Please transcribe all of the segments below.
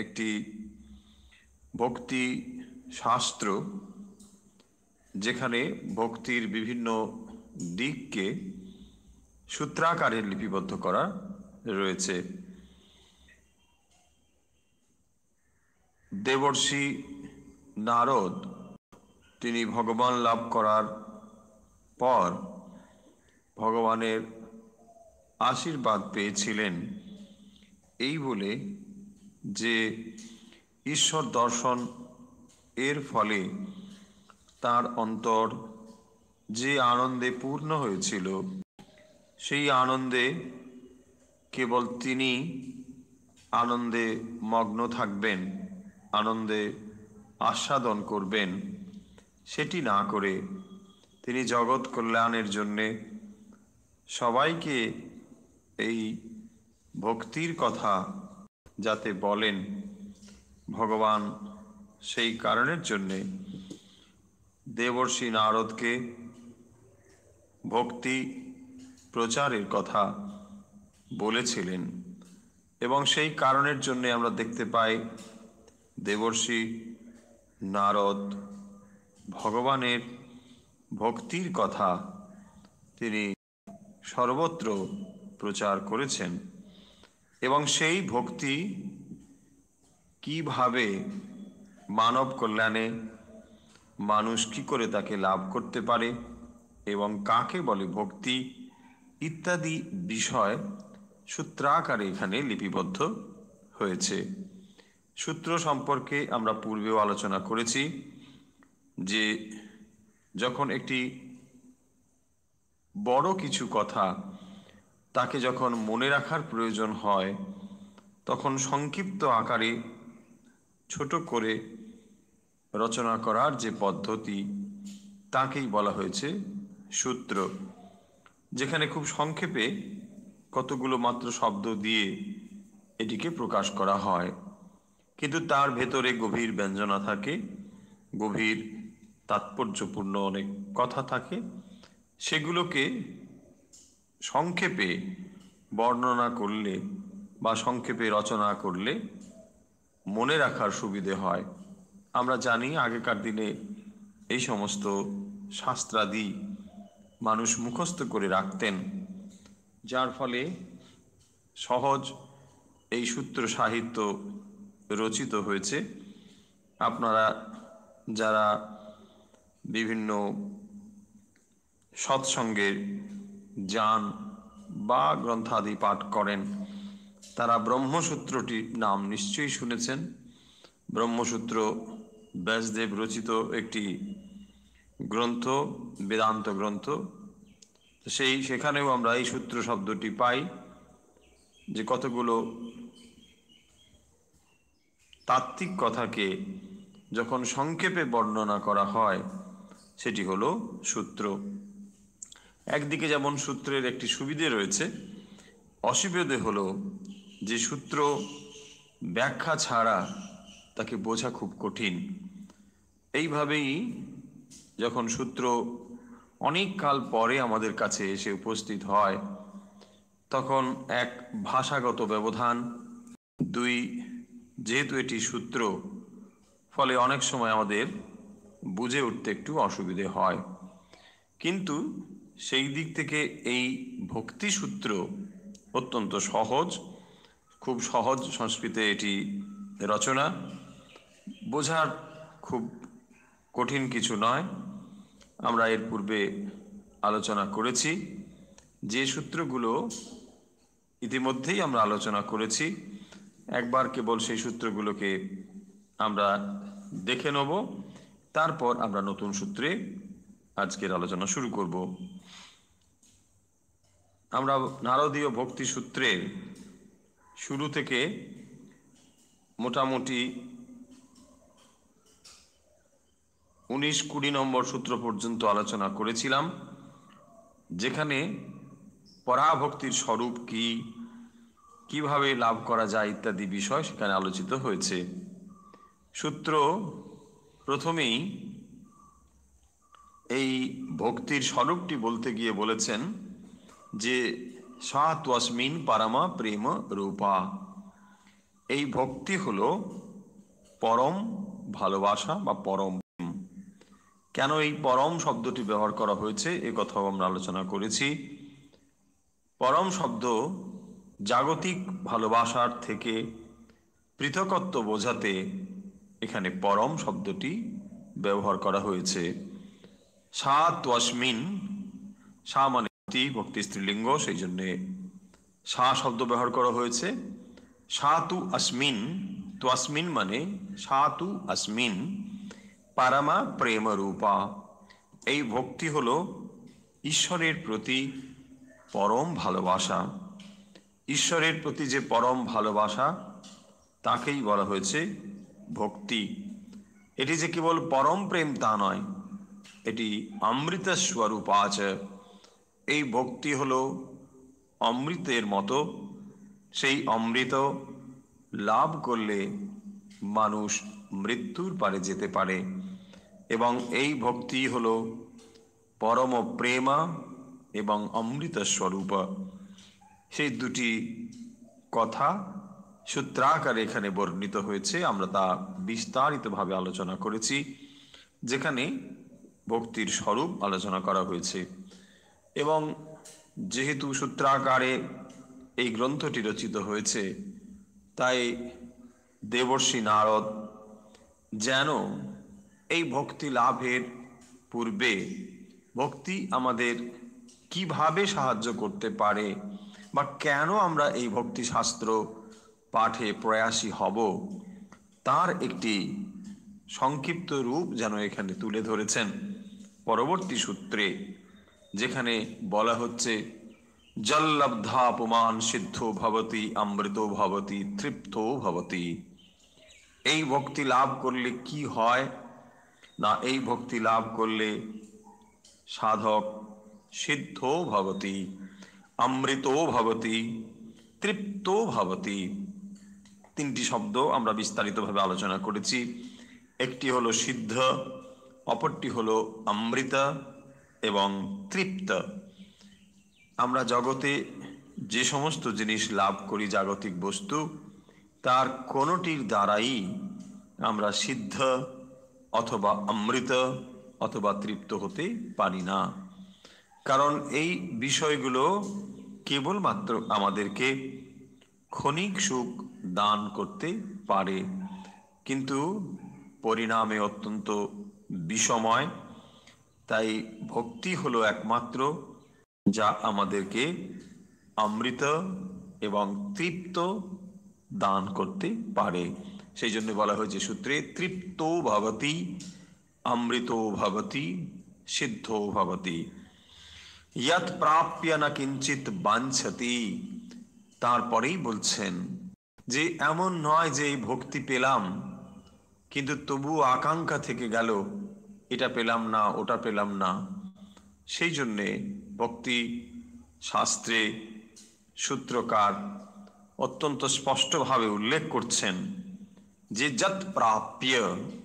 একটি ভক্তি শাস্ত্র, যেখানে ভক্তির বিভিন্ন দিককে সূত্রাকারে লিপিবদ্ধ করা রয়েছে। দেবর্ষি নারদ তিনি ভগবান লাভ করার পর ভগবানের আশীর্বাদ পেয়েছিলেন এই বলে যে ঈশ্বর দর্শন এর ফলে তার অন্তর যে আনন্দে পূর্ণ হয়েছিল, সেই আনন্দে কেবল তিনি আনন্দে মগ্ন থাকবেন, আনন্দে আস্বাদন করবেন, সেটি না করে তিনি জগৎ কল্যাণের জন্যে সবাইকে এই ভক্তির কথা যাতে বলেন, ভগবান সেই কারণের জন্যে দেবর্ষি নারদকে ভক্তি প্রচারের কথা বলেছিলেন। এবং সেই কারণের জন্যে আমরা দেখতে পাই দেবর্ষি নারদ ভগবানের ভক্তির কথা তিনি সর্বত্র প্রচার করেছেন। এবং সেই ভক্তি কিভাবে মানব কল্যাণে মানুষ কি করে তাকে লাভ করতে পারে এবং কাকে বলে ভক্তি ইত্যাদি বিষয় সূত্রাকারে এখানে লিপিবদ্ধ হয়েছে। সূত্র সম্পর্কে আমরা পূর্বেও আলোচনা করেছি যে যখন একটি বড় কিছু কথা তাকে যখন মনে রাখার প্রয়োজন হয়, তখন সংক্ষিপ্ত আকারে ছোট করে রচনা করার যে পদ্ধতি তাকেই বলা হয়েছে সূত্র, যেখানে খুব সংক্ষেপে কতগুলো মাত্র শব্দ দিয়ে এটিকে প্রকাশ করা হয়, কিন্তু তার ভেতরে গভীর ব্যঞ্জনা থাকে, গভীর তাৎপর্যপূর্ণ অনেক কথা থাকে। সেগুলোকে সংক্ষেপে বর্ণনা করলে বা সংক্ষেপে রচনা করলে মনে রাখার সুবিধে হয়। আমরা জানি আগেকার দিনে এই সমস্ত শাস্ত্রাদি মানুষ মুখস্থ করে রাখতেন, যার ফলে সহজ এই সূত্র সাহিত্য রচিত হয়েছে। আপনারা যারা বিভিন্ন সৎসঙ্গে যান বা গ্রন্থাদি পাঠ করেন, তারা ব্রহ্মসূত্রটির নাম নিশ্চয়ই শুনেছেন। ব্রহ্মসূত্র ব্যাসদেব রচিত একটি গ্রন্থ, বেদান্ত গ্রন্থ। সেখানেও আমরা এই সূত্র শব্দটি পাই, যে কতগুলো তাত্ত্বিক কথাকে যখন সংক্ষেপে বর্ণনা করা হয় সেটি হলো সূত্র। একদিকে যেমন সূত্রের একটি সুবিধে রয়েছে, অসুবিধে হলো যে সূত্র ব্যাখ্যা ছাড়া তাকে বোঝা খুব কঠিন। এইভাবেই যখন সূত্র অনেক কাল পরে আমাদের কাছে এসে উপস্থিত হয়, তখন এক ভাষাগত ব্যবধান, দুই যেহেতু এটি সূত্র, ফলে অনেক সময় আমাদের বুঝে উঠতে একটু অসুবিধে হয়। কিন্তু সেই দিক থেকে এই ভক্তি সূত্র অত্যন্ত সহজ, খুব সহজ সংস্কৃতে এটি রচনা, বোঝার খুব কঠিন কিছু নয়। আমরা এর পূর্বে আলোচনা করেছি, যে সূত্রগুলো ইতিমধ্যেই আমরা আলোচনা করেছি। একবার কেবল সেই সূত্রগুলোকে আমরা দেখে নেব, তারপর আমরা নতুন সূত্রে আজকের আলোচনা শুরু করব। আমরা নারদীয় ভক্তি সূত্রে শুরু থেকে মোটামুটি 19-20 নম্বর সূত্র পর্যন্ত আলোচনা করেছিলাম, যেখানে পরাভক্তির স্বরূপ কি, কিভাবে লাভ করা যায় ইত্যাদি বিষয় সেখানে আলোচিত হয়েছে। সূত্র প্রথমেই এই ভক্তির স্বরূপটি বলতে গিয়ে বলেছেন যে সা ত্বস্মিন পরমা প্রেম রূপা। এই ভক্তি হলো পরম ভালোবাসা বা পরম। কেন এই পরম শব্দটি ব্যবহার করা হয়েছে এ কথাও আমরা আলোচনা করেছি। পরম শব্দ জাগতিক ভালোবাসার থেকে পৃথকত্ব বোঝাতে এখানে পরম শব্দটি ব্যবহার করা হয়েছে। সা ত্বস্মিন, সা মানে ভক্তি স্ত্রীলিঙ্গ, সেই জন্যে সা শব্দ ব্যবহার করা হয়েছে। সা তু अस्मिन्, ত্বস্মিন মানে সা তু अस्मिन् পারমা প্রেম রূপা। এই ভক্তি হলো ঈশ্বরের প্রতি পরম ভালোবাসা। ঈশ্বরের প্রতি যে পরম ভালোবাসা তাকেই বলা হয়েছে ভক্তি। এটি যে কেবল পরম প্রেম তা নয়, এটি অমৃত স্বরূপ আছে। এই ভক্তি হলো অমৃতের মতো। সেই অমৃত লাভ করলে মানুষ মৃত্যুর পারে যেতে পারে, এবং এই ভক্তি হলো পরম প্রেমা এবং অমৃত স্বরূপ। সেই দুটি কথা সূত্রাকারে এখানে বর্ণিত হয়েছে, আমরা তা বিস্তারিতভাবে আলোচনা করেছি, যেখানে ভক্তির স্বরূপ আলোচনা করা হয়েছে। এবং যেহেতু সূত্রাকারে এই গ্রন্থটি রচিত হয়েছে, তাই দেবর্ষি নারদ যেন এই ভক্তি লাভের পূর্বে ভক্তি আমাদের কিভাবে সাহায্য করতে পারে বা কেন আমরা এই ভক্তি শাস্ত্র পাঠে প্রয়াসী হব, তার একটি সংক্ষিপ্ত রূপ যেন এখানে তুলে ধরেছেন পরবর্তী সূত্রে, যেখানে বলা হচ্ছে জল্লব্ধা পুমান সিদ্ধো ভবতি অমৃতো ভবতি তৃপ্তো ভবতি। এই ভক্তি লাভ করলে কি হয় না, এই ভক্তি লাভ করলে সাধক সিদ্ধো ভবতি, অমৃতো ভবতি, তৃপ্তো ভবতি। তিনটি শব্দ আমরা বিস্তারিতভাবে আলোচনা করেছি। একটি হলো সিদ্ধ, অপরটি হলো অমৃত এবং তৃপ্ত। আমরা জগতে যে সমস্ত জিনিস লাভ করি, জাগতিক বস্তু, তার কোনোটির দ্বারাই আমরা সিদ্ধ অথবা অমৃত অথবা তৃপ্ত হতে পারি না। কারণ এই বিষয়গুলো কেবলমাত্র আমাদেরকে ক্ষণিক সুখ দান করতে পারে, কিন্তু পরিণামে অত্যন্ত বিষময়। তাই ভক্তি হলো একমাত্র যা আমাদেরকে অমৃত এবং তৃপ্ত দান করতে পারে। সেই জন্য বলা হয়েছে সূত্রে তৃপ্তো ভবতি, অমৃতো ভবতি, সিদ্ধো ভবতি। ইয়ৎ প্রাপ্য না কিঞ্চিত বাঞ্ছতি। তারপরেই বলছেন যে এমন নয় যে এই ভক্তি পেলাম কিন্তু তবুও আকাঙ্ক্ষা থেকে গেল, এটা পেলাম না ওটা পেলাম না। সেই জন্যে ভক্তি শাস্ত্রে সূত্রকার অত্যন্ত স্পষ্টভাবে উল্লেখ করছেন যে যৎ প্রাপ্য,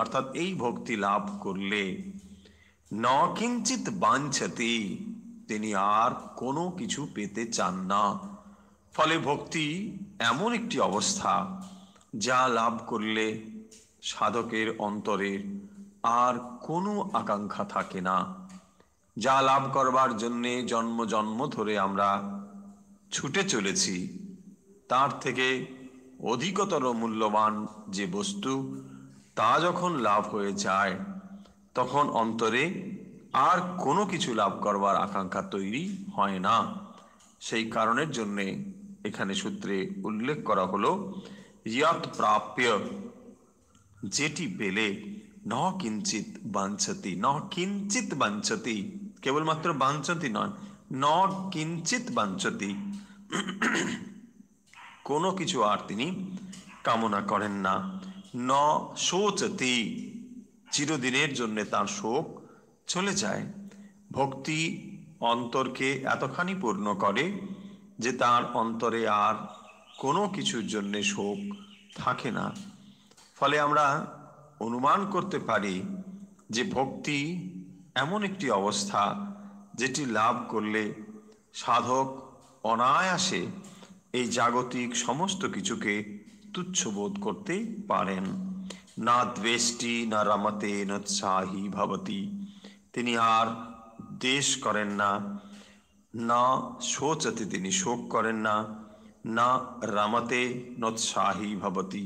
অর্থাৎ এই ভক্তি লাভ করলে ন কিঞ্চিত বাঞ্ছতি, তিনি আর কোনো কিছু পেতে চান না। ফলে ভক্তি এমন একটি অবস্থা যা লাভ করলে সাধকের অন্তরে আর কোনো আকাঙ্ক্ষা থাকে না। যা লাভ করবার জন্যে জন্ম জন্ম ধরে আমরা ছুটে চলেছি, তার থেকে অধিকতর মূল্যবান যে বস্তু, তা যখন লাভ হয়ে যায় তখন অন্তরে আর কোনো কিছু লাভ করবার আকাঙ্ক্ষা তৈরি হয় না। সেই কারণের জন্যে এখানে সূত্রে উল্লেখ করা হলো ইয়ৎ প্রাপ্য, যেটি পেলে ন কিঞ্চিত বাঞ্ছতি, ন কিঞ্চিত বাঞ্ছতি, কেবলমাত্র বাঞ্ছতি নয়, ন কিঞ্চিত বাঞ্ছতি, কোনো কিছু আর তিনি কামনা করেন না। ন শোচতি, চিরদিনের জন্য তার শোক চলে যায়। ভক্তি অন্তরকে এতখানি পূর্ণ করে যে তার অন্তরে আর কোনো কিছুর জন্যে শোক থাকে না। ফলে আমরা অনুমান করতে পারি যে ভক্তি এমন একটি অবস্থা যেটি লাভ করলে সাধক অনায়াসে এই জাগতিক সমস্ত কিছুকে তুচ্ছ বোধ করতে পারেন। না দ্বেষ্টি না রমতে নোৎসাহী ভবতি, তিনি আর দেশ করেন না, না শোচতে তিনি শোক করেন না, না রমতে নোৎসাহী ভবতি,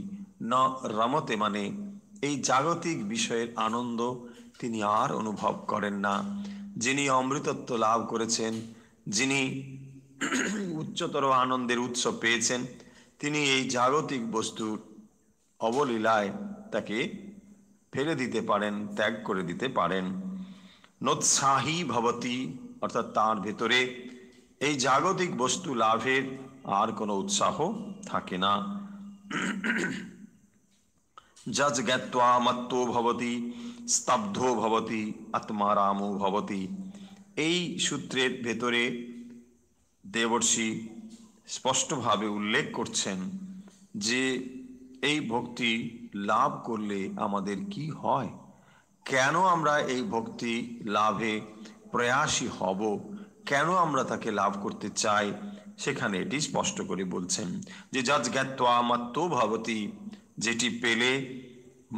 না রমতে মানে এই জাগতিক বিষয়ের আনন্দ তিনি আর অনুভব করেন না। যিনি অমৃতত্ব লাভ করেছেন, যিনি উচ্চতর আনন্দের উৎস পেয়েছেন, তিনি এই জাগতিক বস্তুর অবলীলায় তাকে ফেলে দিতে পারেন, ত্যাগ করে দিতে পারেন। নোৎসাহী ভবতি অর্থাৎ তার ভেতরে এই জাগতিক বস্তু লাভের আর কোনো উৎসাহ থাকে না। যজ জ্ঞাত্বা মত্তো ভবতি স্তব্ধো ভবতি আত্মারামো ভবতি, এই সূত্রের ভেতরে দেবর্ষি স্পষ্টভাবে উল্লেখ করছেন যে এই ভক্তি লাভ করলে আমাদের কি হয়, কেন আমরা এই ভক্তি লাভে প্রয়াসী হব, কেন আমরা তাকে লাভ করতে চাই, সেখানে এটি স্পষ্ট করে বলছেন যে যজ জ্ঞাত্বা মত্তো ভবতি, যেটি পেলে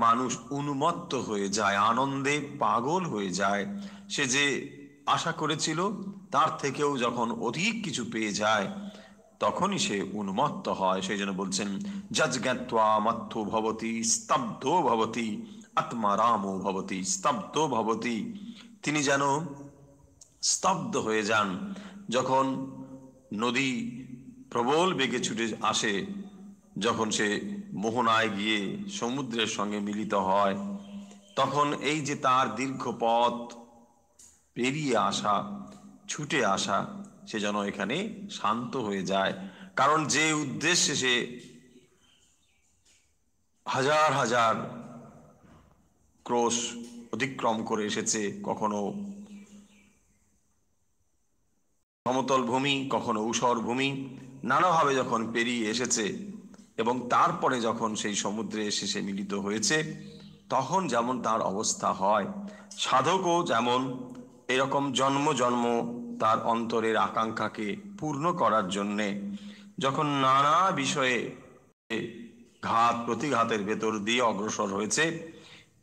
মানুষ উন্মত্ত হয়ে যায়, আনন্দে পাগল হয়ে যায়। সে যে আশা করেছিল তার থেকেও যখন অধিক কিছু পেয়ে যায় তখনই সে উন্মত্ত হয়। সেই জন্য বলছেন যজ জ্ঞাত্বা মত্তো ভবতি স্তব্ধ ভবতি আত্মারামো ভবতি। স্তব্ধ ভবতি, তিনি যেন স্তব্ধ হয়ে যান। যখন নদী প্রবল বেগে ছুটে আসে, যখন সে মোহনায় গিয়ে সমুদ্রের সঙ্গে মিলিত হয়, তখন এই যে তার দীর্ঘ পথ পেরিয়ে আসা, ছুটে আসা, সে যেন এখানে শান্ত হয়ে যায়। কারণ যে উদ্দেশ্যে সে হাজার হাজার ক্রোশ অতিক্রম করে এসেছে, কখনো সমতল ভূমি, কখনো ঊষর ভূমি, নানাভাবে যখন পেরিয়ে এসেছে এবং তারপরে যখন সেই সমুদ্রে এসে সে মিলিত হয়েছে, তখন যেমন তার অবস্থা হয়, সাধকও যেমন এরকম জন্ম জন্ম তার অন্তরের আকাঙ্ক্ষাকে পূর্ণ করার জন্যে যখন নানা বিষয়ে ঘাত প্রতিঘাতের ভেতর দিয়ে অগ্রসর হয়েছে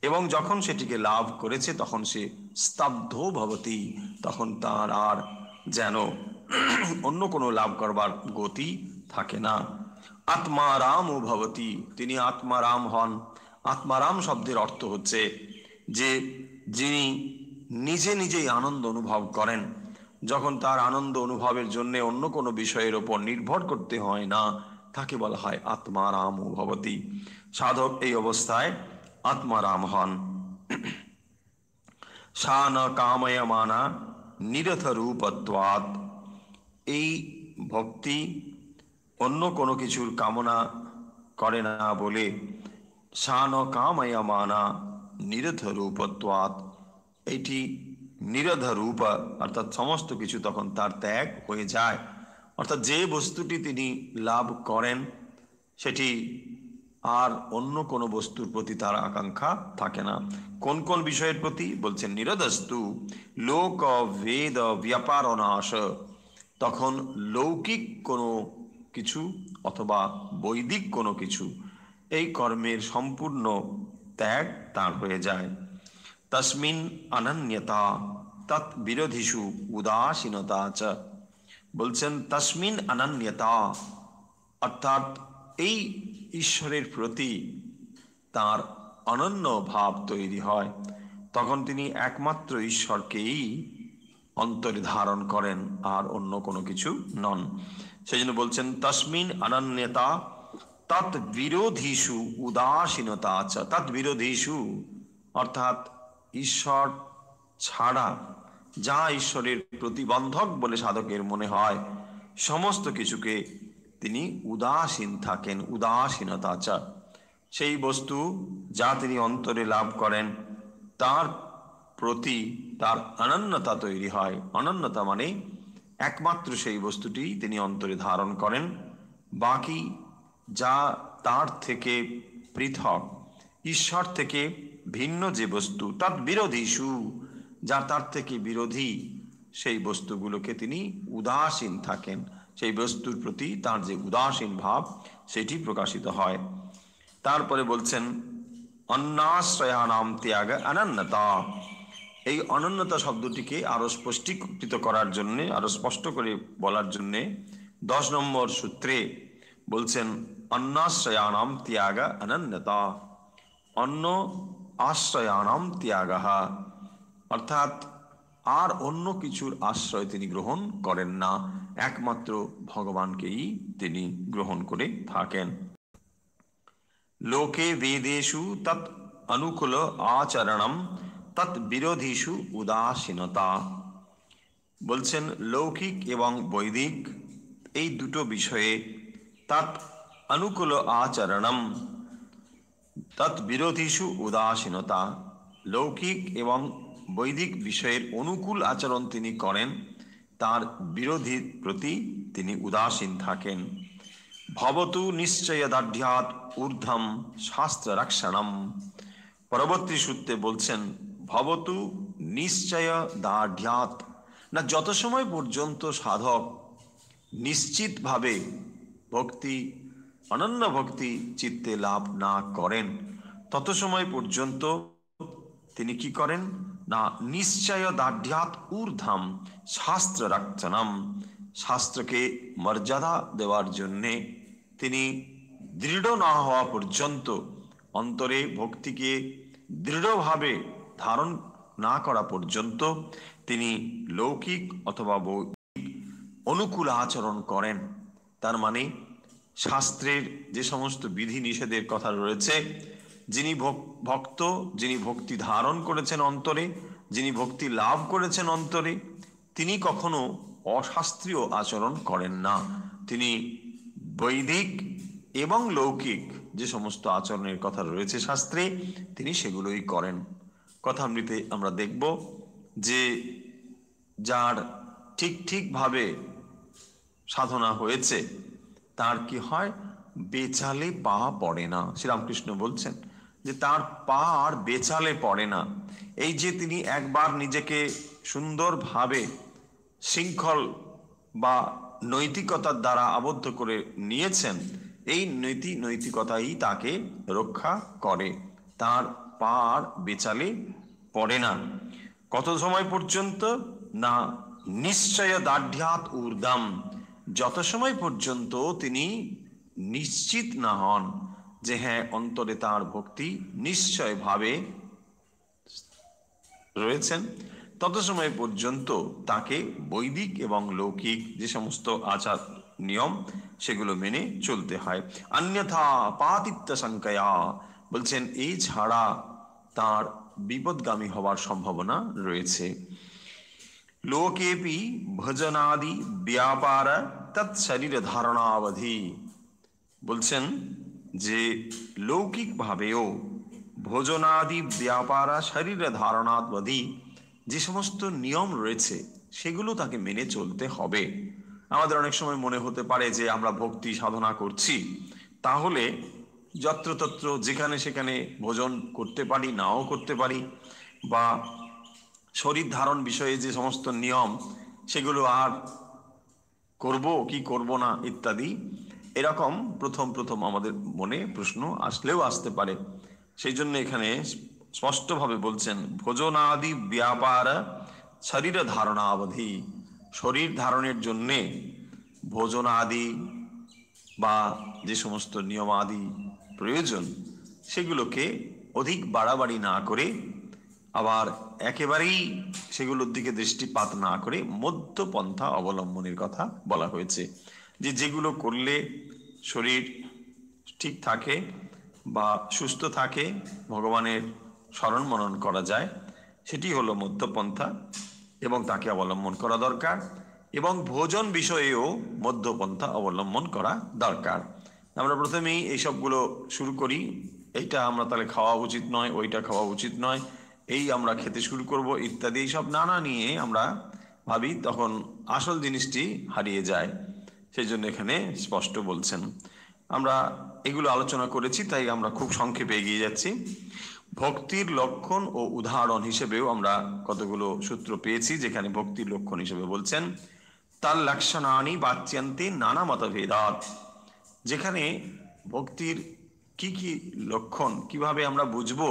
এবং যখন সেটিকে লাভ করেছে, তখন সে স্তব্ধ ভবতি, তখন তার আর যেন অন্য কোনো লাভ করবার গতি থাকে না। আত্মারাম ও ভবতি, তিনি আত্মারাম হন। আত্মারাম শব্দের অর্থ হচ্ছে যে যিনি নিজে নিজেই আনন্দ অনুভব করেন, যখন তার আনন্দ অনুভবের জন্য অন্য কোনো বিষয়ের ওপর নির্ভর করতে হয় না, তাকে বলা হয় আত্মারাম ও ভবতি। সাধক এই অবস্থায় আত্মারাম হন। সা ন কাময়মানা নিরথ রূপত্বাৎ, এই ভক্তি অন্য কোনো কিছুর কামনা করে না বলে সা ন কাময়মানা নিরথ রূপত্বাৎ, এইটি নিরধ রূপ অর্থাৎ সমস্ত কিছু তখন তার ত্যাগ হয়ে যায়। অর্থাৎ যে বস্তুটি তিনি লাভ করেন সেটি আর অন্য কোনো বস্তুর প্রতি তার আকাঙ্ক্ষা থাকে না। কোন কোন বিষয়ের প্রতি বলছেন? নিরদস্তু লোক বেদ ব্যাপার অনাশ, তখন লৌকিক কোনো কিছু অথবা বৈদিক কোনো কিছু, এই কর্মের সম্পূর্ণ ত্যাগ তার হয়ে যায়। তস্মিন অনন্যতা তৎ বিরোধীষু উদাসীনতা চ, বলছেন তস্মিন অনন্যতা অর্থাৎ এই ঈশ্বরের প্রতি তার অনন্য ভাব তৈরি হয়, তখন তিনি একমাত্র ঈশ্বরকেই অন্তরে ধারণ করেন, আর অন্য কোনো কিছু নন। সেই জন্য বলছেন তস্মিন অনন্যতা তৎ বিরোধীষু উদাসীনতা চ। তৎ বিরোধীষু অর্থাৎ ঈশ্বর ছাড়া যা ঈশ্বরের প্রতিবন্ধক বলে সাধকের মনে হয়, সমস্ত কিছুকে তিনি উদাসীন থাকেন। উদাসীনতা চা, সেই বস্তু যা তিনি অন্তরে লাভ করেন তার প্রতি তার অনন্যতা তৈরি হয়। অনন্যতা মানে একমাত্র সেই বস্তুটি তিনি অন্তরে ধারণ করেন, বাকি যা তার থেকে পৃথক, ঈশ্বর থেকে ভিন্ন যে বস্তু, তার বিরোধীষু, যা তার থেকে বিরোধী, সেই বস্তুগুলোকে তিনি উদাসীন থাকেন। সেই বস্তুর প্রতি তার যে উদাসীন ভাব, সেটি প্রকাশিত হয়। তারপরে বলছেন অন্যাশ্রয়ানাম ত্যাগ অনন্যতা। এই অনন্যতা শব্দটিকে আরো স্পষ্টীকৃত করার জন্য, আরো স্পষ্ট করে বলার জন্যে 10 নম্বর সূত্রে বলছেন অন্যাশ্রয়ানাম ত্যাগ অনন্যতা। অন্য আশ্রয়ানাম ত্যাগা, অর্থাৎ আর অন্য কিছুর আশ্রয় তিনি গ্রহণ করেন না, একমাত্র ভগবানকেই তিনি গ্রহণ করে থাকেন। লোকে বেদেষু তৎ অনুকূল আচরণম তৎ বিরোধীষু উদাসীনতা। বলছেন লৌকিক এবং বৈদিক এই দুটো বিষয়ে তৎ অনুকূল আচরণম তৎ বিরোধীষু উদাসীনতা, লৌকিক এবং বৈদিক বিষয়ের অনুকূল আচরণ তিনি করেন, তার বিরোধীর প্রতি তিনি উদাসীন থাকেন। ভবতু নিশ্চয় দাঢ্যাৎ ঊর্ধ্বম শাস্ত্র রক্ষণম। পরবর্তী সূত্রে বলছেন ভবতু নিশ্চয় দাঢ্যাৎ, না যত সময় পর্যন্ত সাধক নিশ্চিতভাবে ভক্তি, অনন্য ভক্তি চিত্তে লাভ না করেন, তত সময় পর্যন্ত তিনি কি করেন না নিশ্চয় দাঢ্যাৎ ঊর্ধ্বম শাস্ত্র রক্ষণম, শাস্ত্রকে মর্যাদা দেওয়ার জন্যে তিনি দৃঢ় না হওয়া পর্যন্ত, অন্তরে ভক্তিকে দৃঢ়ভাবে ধারণ না করা পর্যন্ত তিনি লৌকিক অথবা অনুকূল আচরণ করেন। তার মানে শাস্ত্রের যে সমস্ত বিধি নিষেধের কথা রয়েছে, যিনি ভক্ত, যিনি ভক্তি ধারণ করেছেন অন্তরে, যিনি ভক্তি লাভ করেছেন অন্তরে, তিনি কখনো অশাস্ত্রীয় আচরণ করেন না। তিনি বৈদিক এবং লৌকিক যে সমস্ত আচরণের কথা রয়েছে শাস্ত্রে, তিনি সেগুলোই করেন। কথামৃতে আমরা দেখব যে যার ঠিকভাবে সাধনা হয়েছে তার কি হয়, বেচালে পা পড়ে না। শ্রীরামকৃষ্ণ বলছেন যে তার পা আর বেচালে পড়ে না। এই যে তিনি একবার নিজেকে সুন্দরভাবে শৃঙ্খল বা নৈতিকতার দ্বারা আবদ্ধ করে নিয়েছেন, এই নৈতিকতাই তাকে রক্ষা করে, তার পা আর বেচালে পড়ে না। কত সময় পর্যন্ত না নিশ্চয় দাঢ্যাৎ ঊর্ধ্বম, যত সময় পর্যন্ত তিনি নিশ্চিত না হন যে হ্যাঁ অন্তরে তার ভক্তি নিশ্চয়ভাবে রয়েছেন, তত সময় পর্যন্ত তাকে বৈদিক এবং লৌকিক যে সমস্ত আচার নিয়ম সেগুলো মেনে চলতে হয়। অন্যথা পাতিত্য সংখ্যা, বলছেন এই ছাড়া তার বিপদগামী হওয়ার সম্ভাবনা রয়েছে। লোকেপি ভজনাদি ব্যাপার তৎ শরীর ধারণাবধি, বলছেন যে লৌকিক ভাবেও ভোজনাদি ব্যাপার শরীর ধারণাবধি যে সমস্ত নিয়ম রয়েছে সেগুলো তাকে মেনে চলতে হবে। আমাদের অনেক সময় মনে হতে পারে যে আমরা ভক্তি সাধনা করছি, তাহলে যত্রতত্র যেখানে সেখানে ভোজন করতে পারি, নাও করতে পারি, বা শরীর ধারণ বিষয়ে যে সমস্ত নিয়ম সেগুলো আর করব কি করব না ইত্যাদি, এরকম প্রথম আমাদের মনে প্রশ্ন আসলেও আসতে পারে। সেই জন্য এখানে স্পষ্টভাবে বলছেন ভোজনাদি ব্যাপার শরীর ধারণাবধি, শরীর ধারণের জন্যে ভোজনাদি বা যে সমস্ত নিয়মাদি প্রয়োজন সেগুলোকে অধিক বাড়াবাড়ি না করে, আবার একেবারেই সেগুলোর দিকে দৃষ্টিপাত না করে মধ্যপন্থা অবলম্বনের কথা বলা হয়েছে। যে যেগুলো করলে শরীর ঠিক থাকে বা সুস্থ থাকে, ভগবানের স্মরণ মনন করা যায়, সেটি হলো মধ্যপন্থা এবং তাকে অবলম্বন করা দরকার। এবং ভোজন বিষয়েও মধ্যপন্থা অবলম্বন করা দরকার। আমরা প্রথমেই এইসবগুলো শুরু করি, এইটা আমরা তাহলে খাওয়া উচিত নয়, ওইটা খাওয়া উচিত নয়, এই আমরা খেতে শুরু করব ইত্যাদি, সব নানা নিয়ে আমরা ভাবি, তখন আসল জিনিসটি হারিয়ে যায়। সেই জন্য এখানে স্পষ্ট বলছেন। আমরা এগুলো আলোচনা করেছি, তাই আমরা খুব সংক্ষেপে এগিয়ে যাচ্ছি। ভক্তির লক্ষণ ও উদাহরণ হিসেবেও আমরা কতগুলো সূত্র পেয়েছি, যেখানে ভক্তির লক্ষণ হিসেবে বলছেন তার লক্ষণানি বাচ্যান্তে নানা মতভেদাত, যেখানে ভক্তির কি কি লক্ষণ, কিভাবে আমরা বুঝবো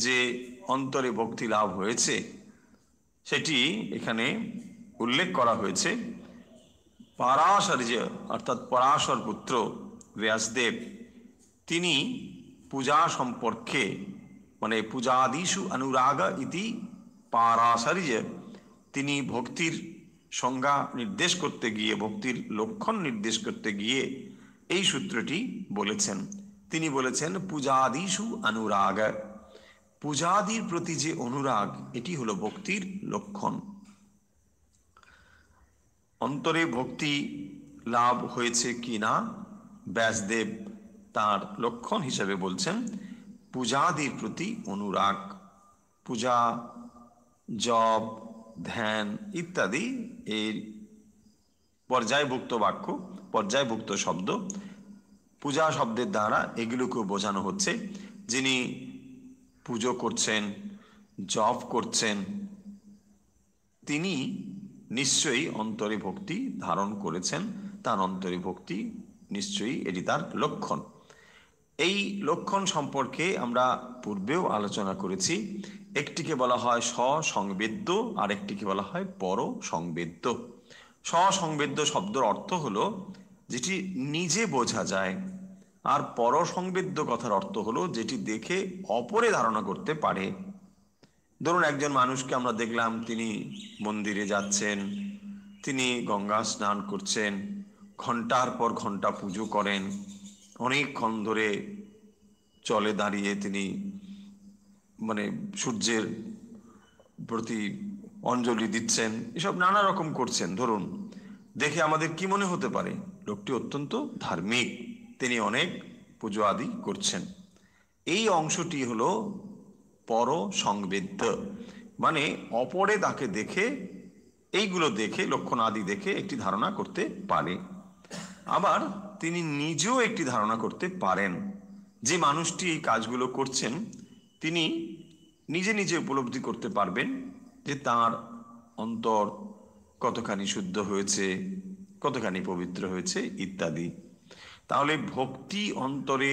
যে অন্তরে ভক্তি লাভ হয়েছে, সেটি এখানে উল্লেখ করা হয়েছে। পারাশর্য অর্থাৎ পরাশর পুত্র ব্যাসদেব তিনি পূজা সম্পর্কে, মানে পূজাদিষু অনুরাগ ইতি পারাশর্য, তিনি ভক্তির সংজ্ঞা নির্দেশ করতে গিয়ে, ভক্তির লক্ষণ নির্দেশ করতে গিয়ে এই সূত্রটি বলেছেন। তিনি বলেছেন পূজাদিষু অনুরাগ, পূজাদির প্রতি যে অনুরাগ, এটি হলো ভক্তির লক্ষণ। অন্তরে ভক্তি লাভ হয়েছে কিনা ব্যাসদেব তার লক্ষণ হিসেবে বলছেন পূজাদির প্রতি অনুরাগ। পূজা, জপ, ধ্যান ইত্যাদি এর পর্যায়ভুক্ত বাক্য, পর্যায়ভুক্ত শব্দ। পূজা শব্দের দ্বারা এগুলোকেও বোঝানো হচ্ছে যিনি পুজো করছেন, জপ করছেন, তিনি নিশ্চয়ই অন্তরে ভক্তি ধারণ করেছেন, তার অন্তরে ভক্তি নিশ্চয়ই, এটি তার লক্ষণ। এই লক্ষণ সম্পর্কে আমরা পূর্বেও আলোচনা করেছি। একটিকে বলা হয় স্বসংবেদ্য, আর একটিকে বলা হয় পরসংবেদ্য। স্বসংবেদ্য শব্দের অর্থ হলো যেটি নিজে বোঝা যায়, আর পরসংবেদ্য কথার অর্থ হলো যেটি দেখে অপরে ধারণা করতে পারে। ধরুন একজন মানুষকে আমরা দেখলাম, তিনি মন্দিরে যাচ্ছেন, তিনি গঙ্গা স্নান করছেন, ঘন্টার পর ঘন্টা পুজো করেন, অনেকক্ষণ ধরে চলে দাঁড়িয়ে তিনি মানে সূর্যের প্রতি অঞ্জলি দিচ্ছেন, এসব নানা রকম করছেন। ধরুন দেখে আমাদের কি মনে হতে পারে, লোকটি অত্যন্ত ধার্মিক, তিনি অনেক পুজো আদি করছেন। এই অংশটি হলো পরসংবেদ্য, মানে অপরে তাকে দেখে, এইগুলো দেখে, লক্ষণ আদি দেখে একটি ধারণা করতে পারে। আবার তিনি নিজেও একটি ধারণা করতে পারেন, যে মানুষটি এই কাজগুলো করছেন তিনি নিজে নিজে উপলব্ধি করতে পারবেন যে তার অন্তর কতখানি শুদ্ধ হয়েছে, কতখানি পবিত্র হয়েছে ইত্যাদি। তাহলে ভক্তি অন্তরে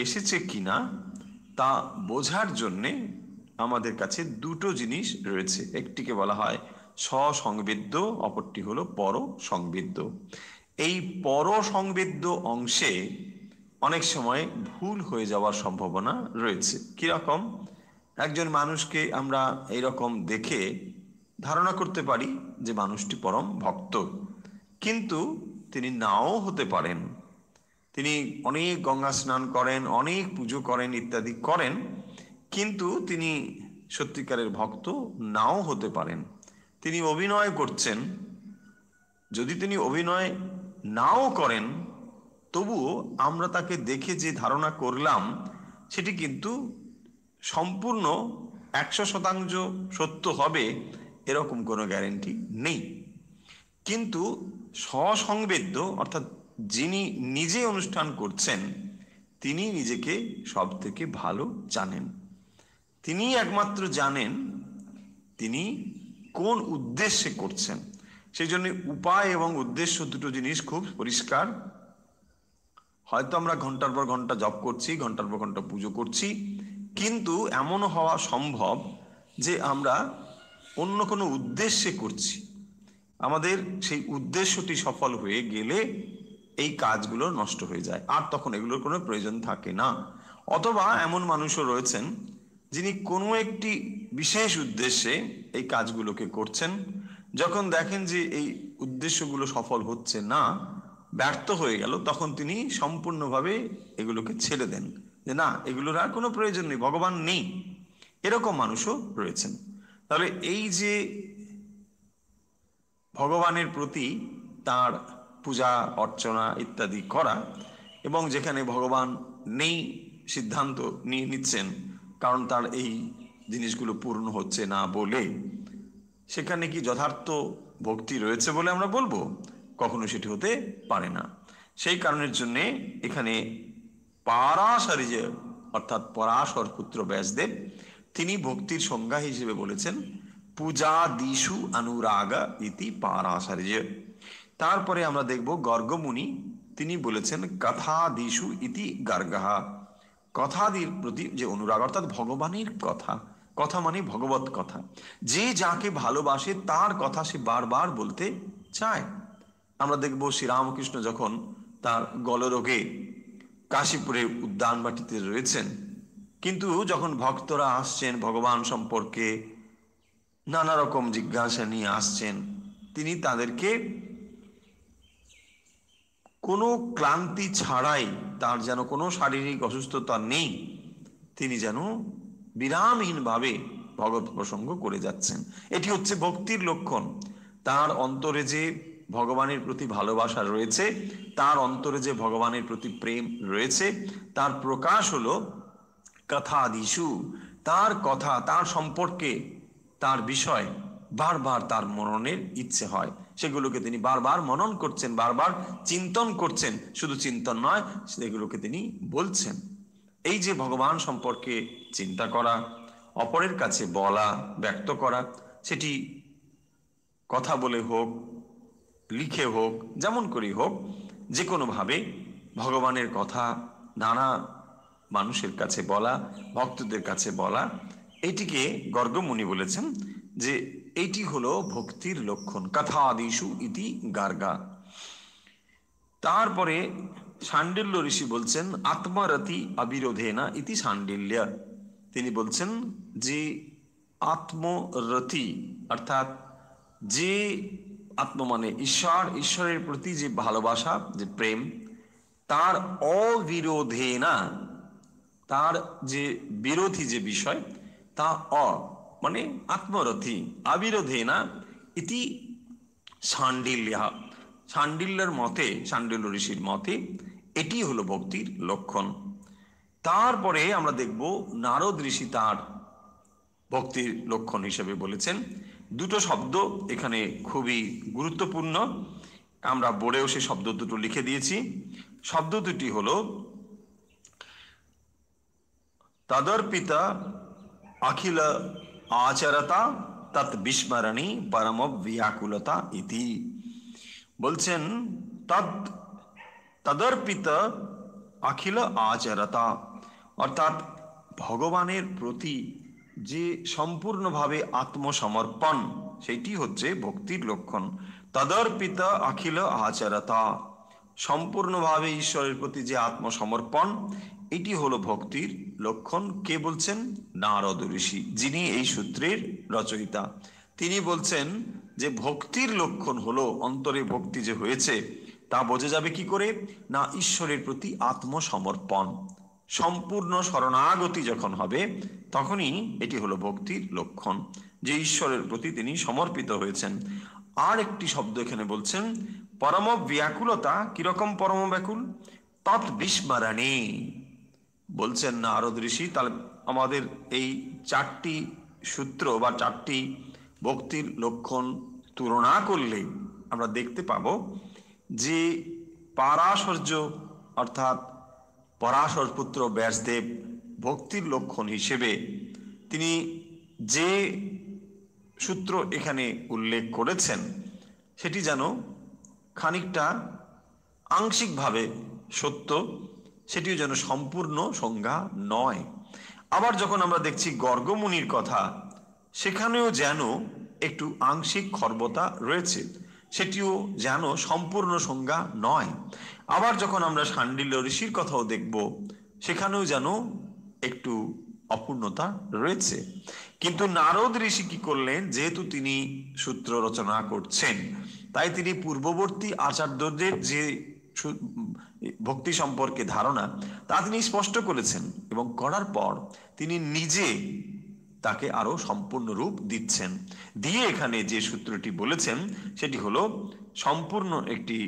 এসেছে কিনা তা বোঝার জন্যে আমাদের কাছে দুটো জিনিস রয়েছে। একটিকে বলা হয় স্বসংবেদ্য, অপরটি হলো পরসংবেদ্য। এই পরসংবেদ্য অংশে অনেক সময় ভুল হয়ে যাওয়ার সম্ভাবনা রয়েছে। কিরকম? একজন মানুষকে আমরা এইরকম দেখে ধারণা করতে পারি যে মানুষটি পরম ভক্ত, কিন্তু তিনি নাও হতে পারেন। তিনি অনেক গঙ্গা স্নান করেন, অনেক পুজো করেন ইত্যাদি করেন, কিন্তু তিনি সত্যিকারের ভক্ত নাও হতে পারেন। তিনি অভিনয় করছেন, যদি তিনি অভিনয় নাও করেন তবুও আমরা তাকে দেখে যে ধারণা করলাম সেটি কিন্তু সম্পূর্ণ 100% সত্য হবে এরকম কোনো গ্যারেন্টি নেই। কিন্তু স্বসংবেদ্য অর্থাৎ যিনি নিজে অনুষ্ঠান করছেন তিনি নিজেকে সব থেকে ভালো জানেন। তিনি একমাত্র জানেন তিনি কোন উদ্দেশ্যে করছেন। সেই জন্য উপায় এবং উদ্দেশ্য দুটো জিনিস খুব পরিষ্কার। হয়তো আমরা ঘন্টার পর ঘন্টা জপ করছি, ঘন্টার পর ঘন্টা পুজো করছি, কিন্তু এমনও হওয়া সম্ভব যে আমরা অন্য কোনো উদ্দেশ্যে করছি। আমাদের সেই উদ্দেশ্যটি সফল হয়ে গেলে এই কাজগুলো নষ্ট হয়ে যায়, আর তখন এগুলোর কোনো প্রয়োজন থাকে না। অথবা এমন মানুষও রয়েছেন যিনি কোনো একটি বিশেষ উদ্দেশ্যে এই কাজগুলোকে করছেন, যখন দেখেন যে এই উদ্দেশ্যগুলো সফল হচ্ছে না, ব্যর্থ হয়ে গেল, তখন তিনি সম্পূর্ণভাবে এগুলোকে ছেড়ে দেন, যে না, এগুলোর আর কোনো প্রয়োজন নেই, ভগবান নেই। এরকম মানুষও রয়েছেন। তাহলে এই যে ভগবানের প্রতি তার পূজা অর্চনা ইত্যাদি করা, এবং যেখানে ভগবান নেই সিদ্ধান্ত নিয়ে নিচ্ছেন কারণ তার এই জিনিসগুলো পূর্ণ হচ্ছে না বলে, সেখানে কি যথার্থ ভক্তি রয়েছে বলে আমরা বলবো? কখনো সেটি হতে পারে না। সেই কারণের জন্যে এখানে পারাশরী অর্থাৎ পরাশর পুত্র ব্যাসদেব তিনি ভক্তির সংজ্ঞা হিসেবে বলেছেন পূজা দিশু অনুরাগ ইতি পারাশরী। তারপরে আমরা দেখব গর্গমুনি তিনি বলেছেন কথাদিষু ইতি গার্গাহা, কথাদির প্রতি যে অনুরাগ, অর্থাৎ ভগবানের কথা, কথা মানে ভগবত কথা, যে যাকে ভালোবাসে তার কথা সে বারবার বলতে চায়। আমরা দেখব শ্রীরামকৃষ্ণ যখন তার গলরোগে কাশীপুরের উদ্যানবাটিতে রয়েছেন, কিন্তু যখন ভক্তরা আসছেন ভগবান সম্পর্কে নানা রকম জিজ্ঞাসা নিয়ে আসছেন, তিনি তাদেরকে কোনো ক্লান্তি ছাড়াই, তার যেন কোনো শারীরিক অসুস্থতা নেই, তিনি যেন বিরামহীনভাবে ভগবত প্রসঙ্গ করে যাচ্ছেন। এটি হচ্ছে ভক্তির লক্ষণ। তার অন্তরে যে ভগবানের প্রতি ভালোবাসা রয়েছে, তার অন্তরে যে ভগবানের প্রতি প্রেম রয়েছে, তার প্রকাশ হলো কথাদিষু। তার কথা, তার সম্পর্কে, তার বিষয় বারবার তার মননের ইচ্ছে হয়, সেগুলোকে তিনি বারবার মনন করছেন, বারবার চিন্তন করছেন। শুধু চিন্তন নয়, সেগুলোকে তিনি বলছেন। এই যে ভগবান সম্পর্কে চিন্তা করা, অপরের কাছে বলা, ব্যক্ত করা, সেটি কথা বলে হোক, লিখে হোক, যেমন করি হোক, যে কোনোভাবে ভগবানের কথা নানা মানুষের কাছে বলা, ভক্তদের কাছে বলা, এইটিকে গর্গমুনি বলেছেন যে এইটি হলো ভক্তির লক্ষণ। কথাদিষু ইতি গার্গা। তারপরে শাণ্ডিল্য ঋষি বলছেন আত্মরতি অবিরোধেনা ইতি শাণ্ডিল্য। তিনি বলছেন যে আত্মরতি অর্থাৎ যে আত্ম মানে ঈশ্বর, ঈশ্বরের প্রতি যে ভালোবাসা, যে প্রেম, তার অবিরোধেনা, তার যে বিরোধী যে বিষয়, তা মানে আত্মরথি, অবিরোধেনা ইতি শাণ্ডিল্য। শাণ্ডিল্যের মতে, শাণ্ডিল্য ঋষির মতে এটি হলো ভক্তির লক্ষণ। তারপরে আমরা দেখব নারদ ঋষি তার ভক্তির লক্ষণ হিসেবে বলেছেন দুটো শব্দ, এখানে খুবই গুরুত্বপূর্ণ। আমরা বোর্ডেও সে শব্দ দুটো লিখে দিয়েছি। শব্দ দুটি হলো তদর্পিতা অখিল আচরতা তৎ বিস্মরণী পরম ব্যাকুলতা ইতি। বলছেন তদর্পিত অখিল আচরতা, অর্থাৎ ভগবানের প্রতি যে সম্পূর্ণভাবে আত্মসমর্পণ, সেইটি হচ্ছে ভক্তির লক্ষণ। তদর্পিত অখিল আচরতা, সম্পূর্ণভাবে ঈশ্বরের প্রতি যে আত্মসমর্পণ, এটি হলো ভক্তির লক্ষণ। কে বলছেন? নারদ ঋষি, যিনি এই সূত্রের রচয়িতা। তিনি বলছেন যে ভক্তির লক্ষণ হলো, অন্তরে ভক্তি যে হয়েছে তা বোঝা যাবে কি করে না, ঈশ্বরের প্রতি আত্মসমর্পণ, সম্পূর্ণ শরণাগতি যখন হবে, তখনই এটি হলো ভক্তির লক্ষণ, যে ঈশ্বরের প্রতি তিনি সমর্পিত হয়েছেন। আর একটি শব্দ এখানে বলছেন পরম ব্যাকুলতা। কিরকম পরম ব্যাকুল? তৎ বিস্মরণে। বলছেন নারদ ঋষি, তাহলে আমাদের এই চারটি সূত্র বা চারটি ভক্তির লক্ষণ তুলনা করলে আমরা দেখতে পাবো যে পারাশর্য অর্থাৎ পরাশর পুত্র ব্যাসদেব ভক্তির লক্ষণ হিসেবে তিনি যে সূত্র এখানে উল্লেখ করেছেন, সেটি যেন খানিকটা আংশিকভাবে সত্য, সেটিও যেন সম্পূর্ণ সংজ্ঞা নয়। আবার যখন আমরা দেখছি গর্গমুনির কথা, সেখানেও যেন একটু আংশিক খর্বতা রয়েছে, সেটিও যেন সম্পূর্ণ সংজ্ঞা নয়। আবার যখন আমরা শাণ্ডিল্য ঋষির কথাও দেখব, সেখানেও যেন একটু অপূর্ণতা রয়েছে। কিন্তু নারদ ঋষি কি করলেন, যেহেতু তিনি সূত্র রচনা করছেন, তাই তিনি পূর্ববর্তী আচার্যদের যে ভক্তি সম্পর্কে ধারণা, তা তিনি স্পষ্ট করেছেন, এবং করার পর তিনি নিজে তাকে আরো সম্পূর্ণ রূপ দিচ্ছেন। দিয়ে এখানে যে সূত্রটি বলেছেন সেটি হলো সম্পূর্ণ একটি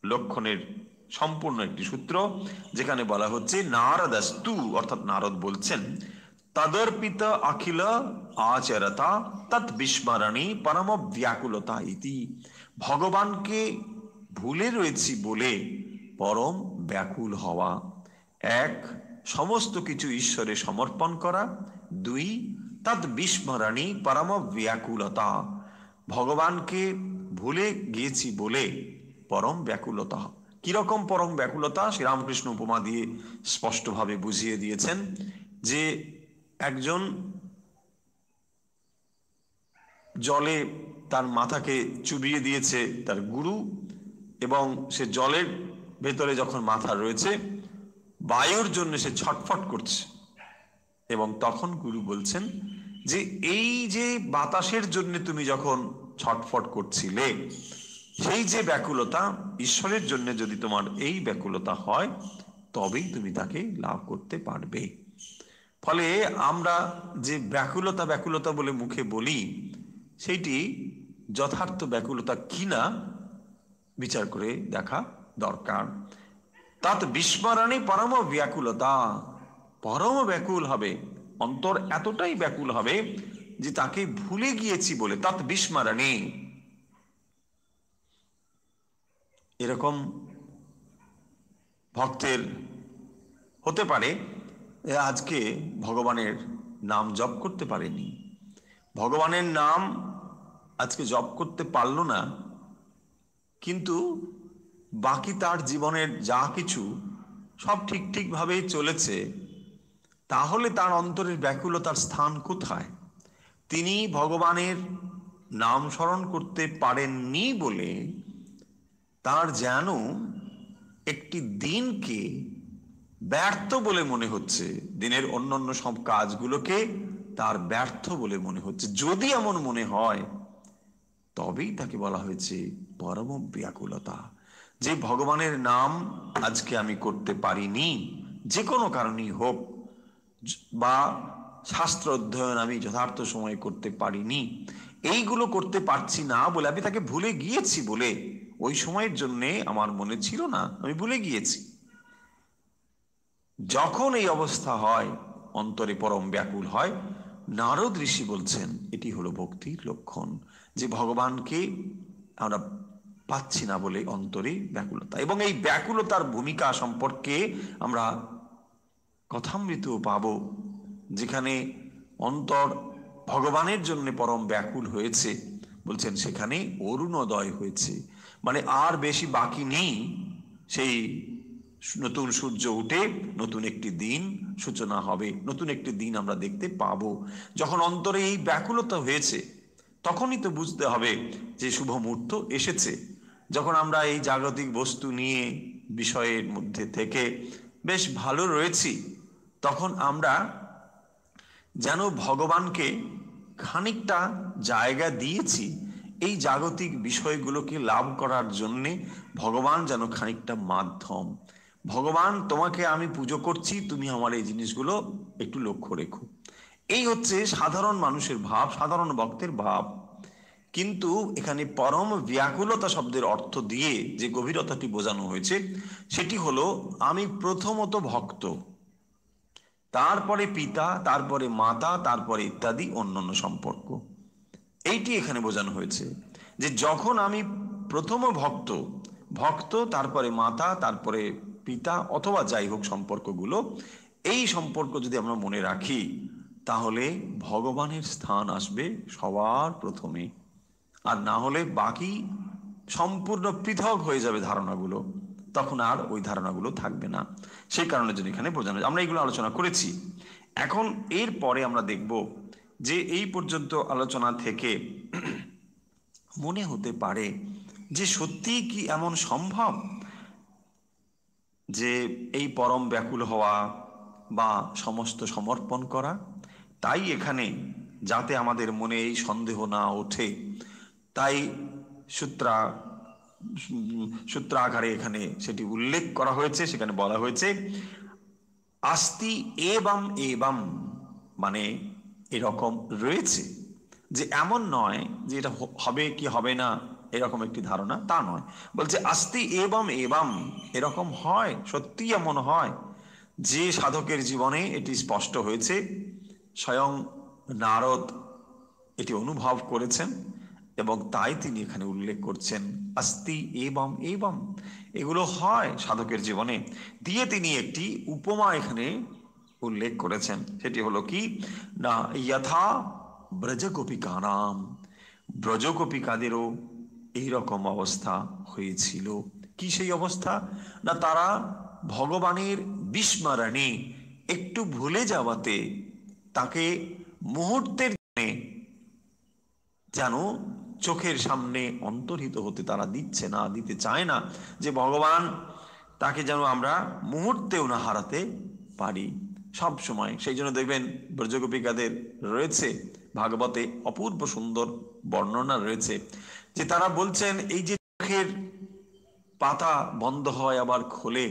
লক্ষণের সম্পূর্ণ একটি সূত্র, যেখানে বলা হচ্ছে নারদাস্তু, অর্থাৎ নারদ বলছেন তদর্পিত অখিল আচরতা তৎ বিস্মরণী পরম ব্যাকুলতা ইতি। ভগবানকে ভুলে রয়েছি বলে পরম ব্যাকুল হওয়া। এক, সমস্ত কিছু ঈশ্বরে সমর্পণ করা। দুই, তৎ বিস্মরণী পরম ব্যাকুলতা, ভগবানকে ভুলে গিয়েছি বলে পরম ব্যাকুলতা, কিরকম পরম ব্যাকুলতা শ্রীরামকৃষ্ণ উপমা দিয়ে স্পষ্টভাবে বুঝিয়ে দিয়েছেন যে একজন জলে তার মাথাকে চুবিয়ে দিয়েছে তার গুরু, এবং সে জলের ভেতরে যখন মাথা রয়েছে বায়ুর জন্য সে ছটফট করছে, এবং তখন গুরু বলছেন যে এই যে বাতাসের জন্য তুমি যখন ছটফট করছিলে, সেই যে ব্যাকুলতা, ঈশ্বরের জন্য যদি তোমার এই ব্যাকুলতা হয় তবেই তুমি তাকে লাভ করতে পারবে। ফলে আমরা যে ব্যাকুলতা ব্যাকুলতা বলে মুখে বলি, সেইটি যথার্থ ব্যাকুলতা কিনা বিচার করে দেখা দরকার। তাত বিস্মরণে পরম ব্যাকুলতা, পরম ব্যাকুল হবে, অন্তর এতটাই ব্যাকুল হবে যে তাকে ভুলে গিয়েছি বলে। তাত বিস্মরণে, এরকম ভক্তের হতে পারে আজকে ভগবানের নাম জপ করতে পারেনি, ভগবানের নাম আজকে জপ করতে পারল না, কিন্তু বাকি তার জীবনের যা কিছু সব ঠিকভাবেই চলেছে, তাহলে তার অন্তরের ব্যাকুলতার স্থান কোথায়? তিনি ভগবানের নাম স্মরণ করতে পারেননি বলে তার যেন একটি দিনকে ব্যর্থ বলে মনে হচ্ছে, দিনের অন্যান্য সব কাজগুলোকে তার ব্যর্থ বলে মনে হচ্ছে। যদি এমন মনে হয় তবেই তাকে বলা হয়েছে পরম ব্যাকুলতা, যে ভগবানের নাম আজকে আমি করতে পারিনি, যে কোনো কারণেই হোক, বা শাস্ত্র অধ্যয়ন আমি যথার্থ সময়ে করতে পারিনি, এইগুলো করতে পারছি না বলে, আমি তাকে ভুলে গিয়েছি বলে, ওই সময়ের জন্যে আমার মনে ছিল না, আমি ভুলে গিয়েছি। যখন এই অবস্থা হয়, অন্তরে পরম ব্যাকুল হয়, নারদ ঋষি বলছেন এটি হলো ভক্তির লক্ষণ, যে ভগবানকে আমরা পাচ্ছি না বলে অন্তরে ব্যাকুলতা। এবং এই ব্যাকুলতার ভূমিকা সম্পর্কে আমরা কথামৃত পাবো, যেখানে অন্তর ভগবানের জন্য পরম ব্যাকুল হয়েছে, বলছেন সেখানে অরুণোদয় হয়েছে, মানে আর বেশি বাকি নেই, সেই নতুন সূর্য উঠে নতুন একটি দিন সূচনা হবে, নতুন একটি দিন আমরা দেখতে পাবো। যখন অন্তরে এই ব্যাকুলতা হয়েছে তখনই তো বুঝতে হবে যে শুভ মুহূর্ত এসেছে। যখন আমরা এই জাগতিক বস্তু নিয়ে বিষয়ের মধ্যে থেকে বেশ ভালো রয়েছি, তখন আমরা যেন ভগবানকে খানিকটা জায়গা দিয়েছি এই জাগতিক বিষয়গুলোকে লাভ করার জন্যে। ভগবান যেন খানিকটা মাধ্যম, ভগবান তোমাকে আমি পুজো করছি, তুমি আমার এই জিনিসগুলো একটু লক্ষ্য রেখো। এই হচ্ছে সাধারণ মানুষের ভাব, সাধারণ ভক্তের ভাব। কিন্তু এখানে পরম ব্যাকুলতা শব্দের অর্থ দিয়ে যে গভীরতাটি বোঝানো হয়েছে সেটি হলো আমি প্রথমত ভক্ত, তারপরে পিতা, তারপরে মাতা, তারপরে ইত্যাদি অন্যান্য সম্পর্ক। এইটি এখানে বোঝানো হয়েছে যে যখন আমি প্রথম ভক্ত, ভক্ত তারপরে মাতা, তারপরে পিতা, অথবা যাই হোক সম্পর্কগুলো, এই সম্পর্ক যদি আমরা মনে রাখি তাহলে ভগবানের স্থান আসবে সবার প্রথমে, আর না হলে বাকি সম্পূর্ণ পৃথক হয়ে যাবে ধারণাগুলো, তখন আর ওই ধারণাগুলো থাকবে না। সেই কারণে যদি এখানে বোঝানো, আমরা এগুলো আলোচনা করেছি। এখন এর পরে আমরা দেখব যে এই পর্যন্ত আলোচনা থেকে মনে হতে পারে যে সত্যি কি এমন সম্ভব যে এই পরম ব্যাকুল হওয়া বা সমস্ত সমর্পণ করা? তাই এখানে যাতে আমাদের মনে এই সন্দেহ না ওঠে, তাই সূত্রাকারে এখানে সেটি উল্লেখ করা হয়েছে। সেখানে বলা হয়েছে আস্তি এবম এবম, মানে এরকম রয়েছে, যে এমন নয় যে এটা হবে কি হবে না এরকম একটি ধারণা, তা নয়। বলছে আস্তি এবম এবম, এরকম হয়, সত্যি এমন হয় যে সাধকের জীবনে এটি স্পষ্ট হয়েছে। স্বয়ং নারদ এটি অনুভব করেছেন এবং তাই তিনি এখানে উল্লেখ করছেন আস্তি এবম এবম, এগুলো হয় সাধকের জীবনে। দিয়ে তিনি একটি উপমা এখানে উল্লেখ করেছেন, সেটি হলো কি না, যথা ব্রজগোপিকা নাম, ব্রজগোপিকাদেরও এইরকম অবস্থা হয়েছিল, কি সেই অবস্থা? না, তারা ভগবানের বিস্মরণে, একটু ভুলে যাওয়াতে, তাকে মুহূর্তের যেন চোখের সামনে অন্তর্হিত হতে তারা দিতে চায় না, যে ভগবান তাকে যেন আমরা মুহূর্তেও না হারাতে পারি সব সময়। সেই জন্য দেখবেন ব্রজগোপিকাদের রয়েছে ভাগবতে অপূর্ব সুন্দর বর্ণনা রয়েছে, যে তারা বলছেন এই যে চোখের পাতা বন্ধ হয় আবার খোলে,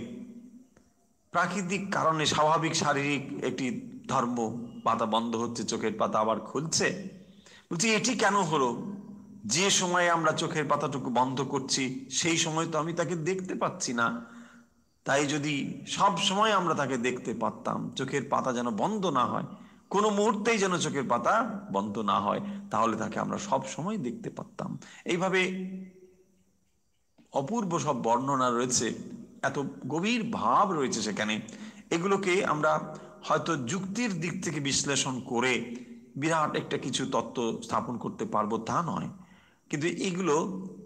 প্রাকৃতিক কারণে, স্বাভাবিক শারীরিক একটি ধর্ম, পাতা বন্ধ হচ্ছে, চোখের পাতা আবার খুলছে। বলছি এটি কেন হলো? যে সময়ে আমরা চোখের পাতাটুকু বন্ধ করছি সেই সময় তো আমি তাকে দেখতে পাচ্ছি না। তাই যদি সব সময় আমরা তাকে দেখতে পারতাম, চোখের পাতা যেন বন্ধ না হয়, কোনো মুহূর্তেই যেন চোখের পাতা বন্ধ না হয়, তাহলে তাকে আমরা সব সময় দেখতে পারতাম। এইভাবে অপূর্ব সব বর্ণনা রয়েছে, এত গভীর ভাব রয়েছে সেখানে। এগুলোকে আমরা হয়তো যুক্তির দিক থেকে বিশ্লেষণ করে বিরাট একটা কিছু তত্ত্ব স্থাপন করতে পারবো তা নয়, কিন্তু এগুলো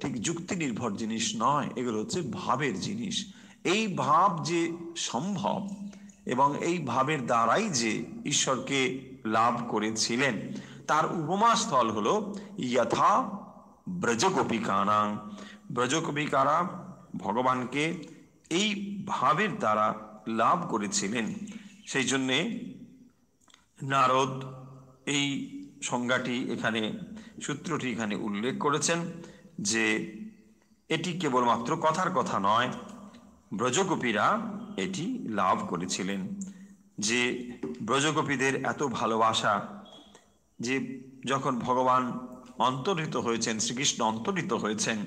ঠিক যুক্তি নির্ভর জিনিস নয়, এগুলো হচ্ছে ভাবের জিনিস। এই ভাব যে সম্ভব এবং এই ভাবের দ্বারাই যে ঈশ্বরকে লাভ করেছিলেন, তার উপমা স্থল হলো যথা ব্রজগোপিকানাং। ব্রজগোপিকারা ভগবানকে এই ভাবের দ্বারা লাভ করেছিলেন। সেই জন্যে নারদ এই সংজ্ঞাটি এখানে, সূত্রটি এখানে উল্লেখ করেছেন, যে এটি কেবলমাত্র কথার কথা নয়, ব্রজগোপীরা এটি লাভ করেছিলেন। যে ব্রজগোপীদের এত ভালোবাসা, যে যখন ভগবান অন্তর্হিত হয়েছেন, শ্রীকৃষ্ণ অন্তর্হিত হয়েছেন,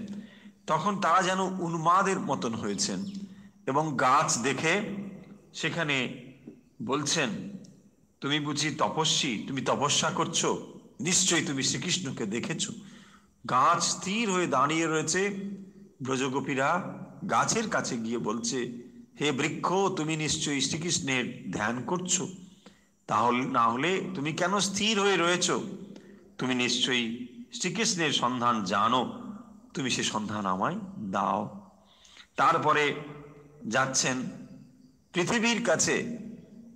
তখন তারা যেন উন্মাদের মতন হয়েছেন, এবং গাছ দেখে সেখানে বলছেন, তুমি বুঝি তপস্বী, তুমি তপস্যা করছো, নিশ্চয়ই তুমি শ্রীকৃষ্ণকে দেখেছো। গাছ স্থির হয়ে দাঁড়িয়ে রয়েছে, ব্রজগোপীরা গাছের কাছে গিয়ে বলছে, হে বৃক্ষ, তুমি নিশ্চয়ই শ্রীকৃষ্ণের ধ্যান করছো, তাহলে না হলে তুমি কেন স্থির হয়ে রয়েছো? তুমি নিশ্চয়ই শ্রীকৃষ্ণের সন্ধান জানো, তুমি সে সন্ধান আমায় দাও। তারপরে যাচ্ছেন পৃথিবীর কাছে,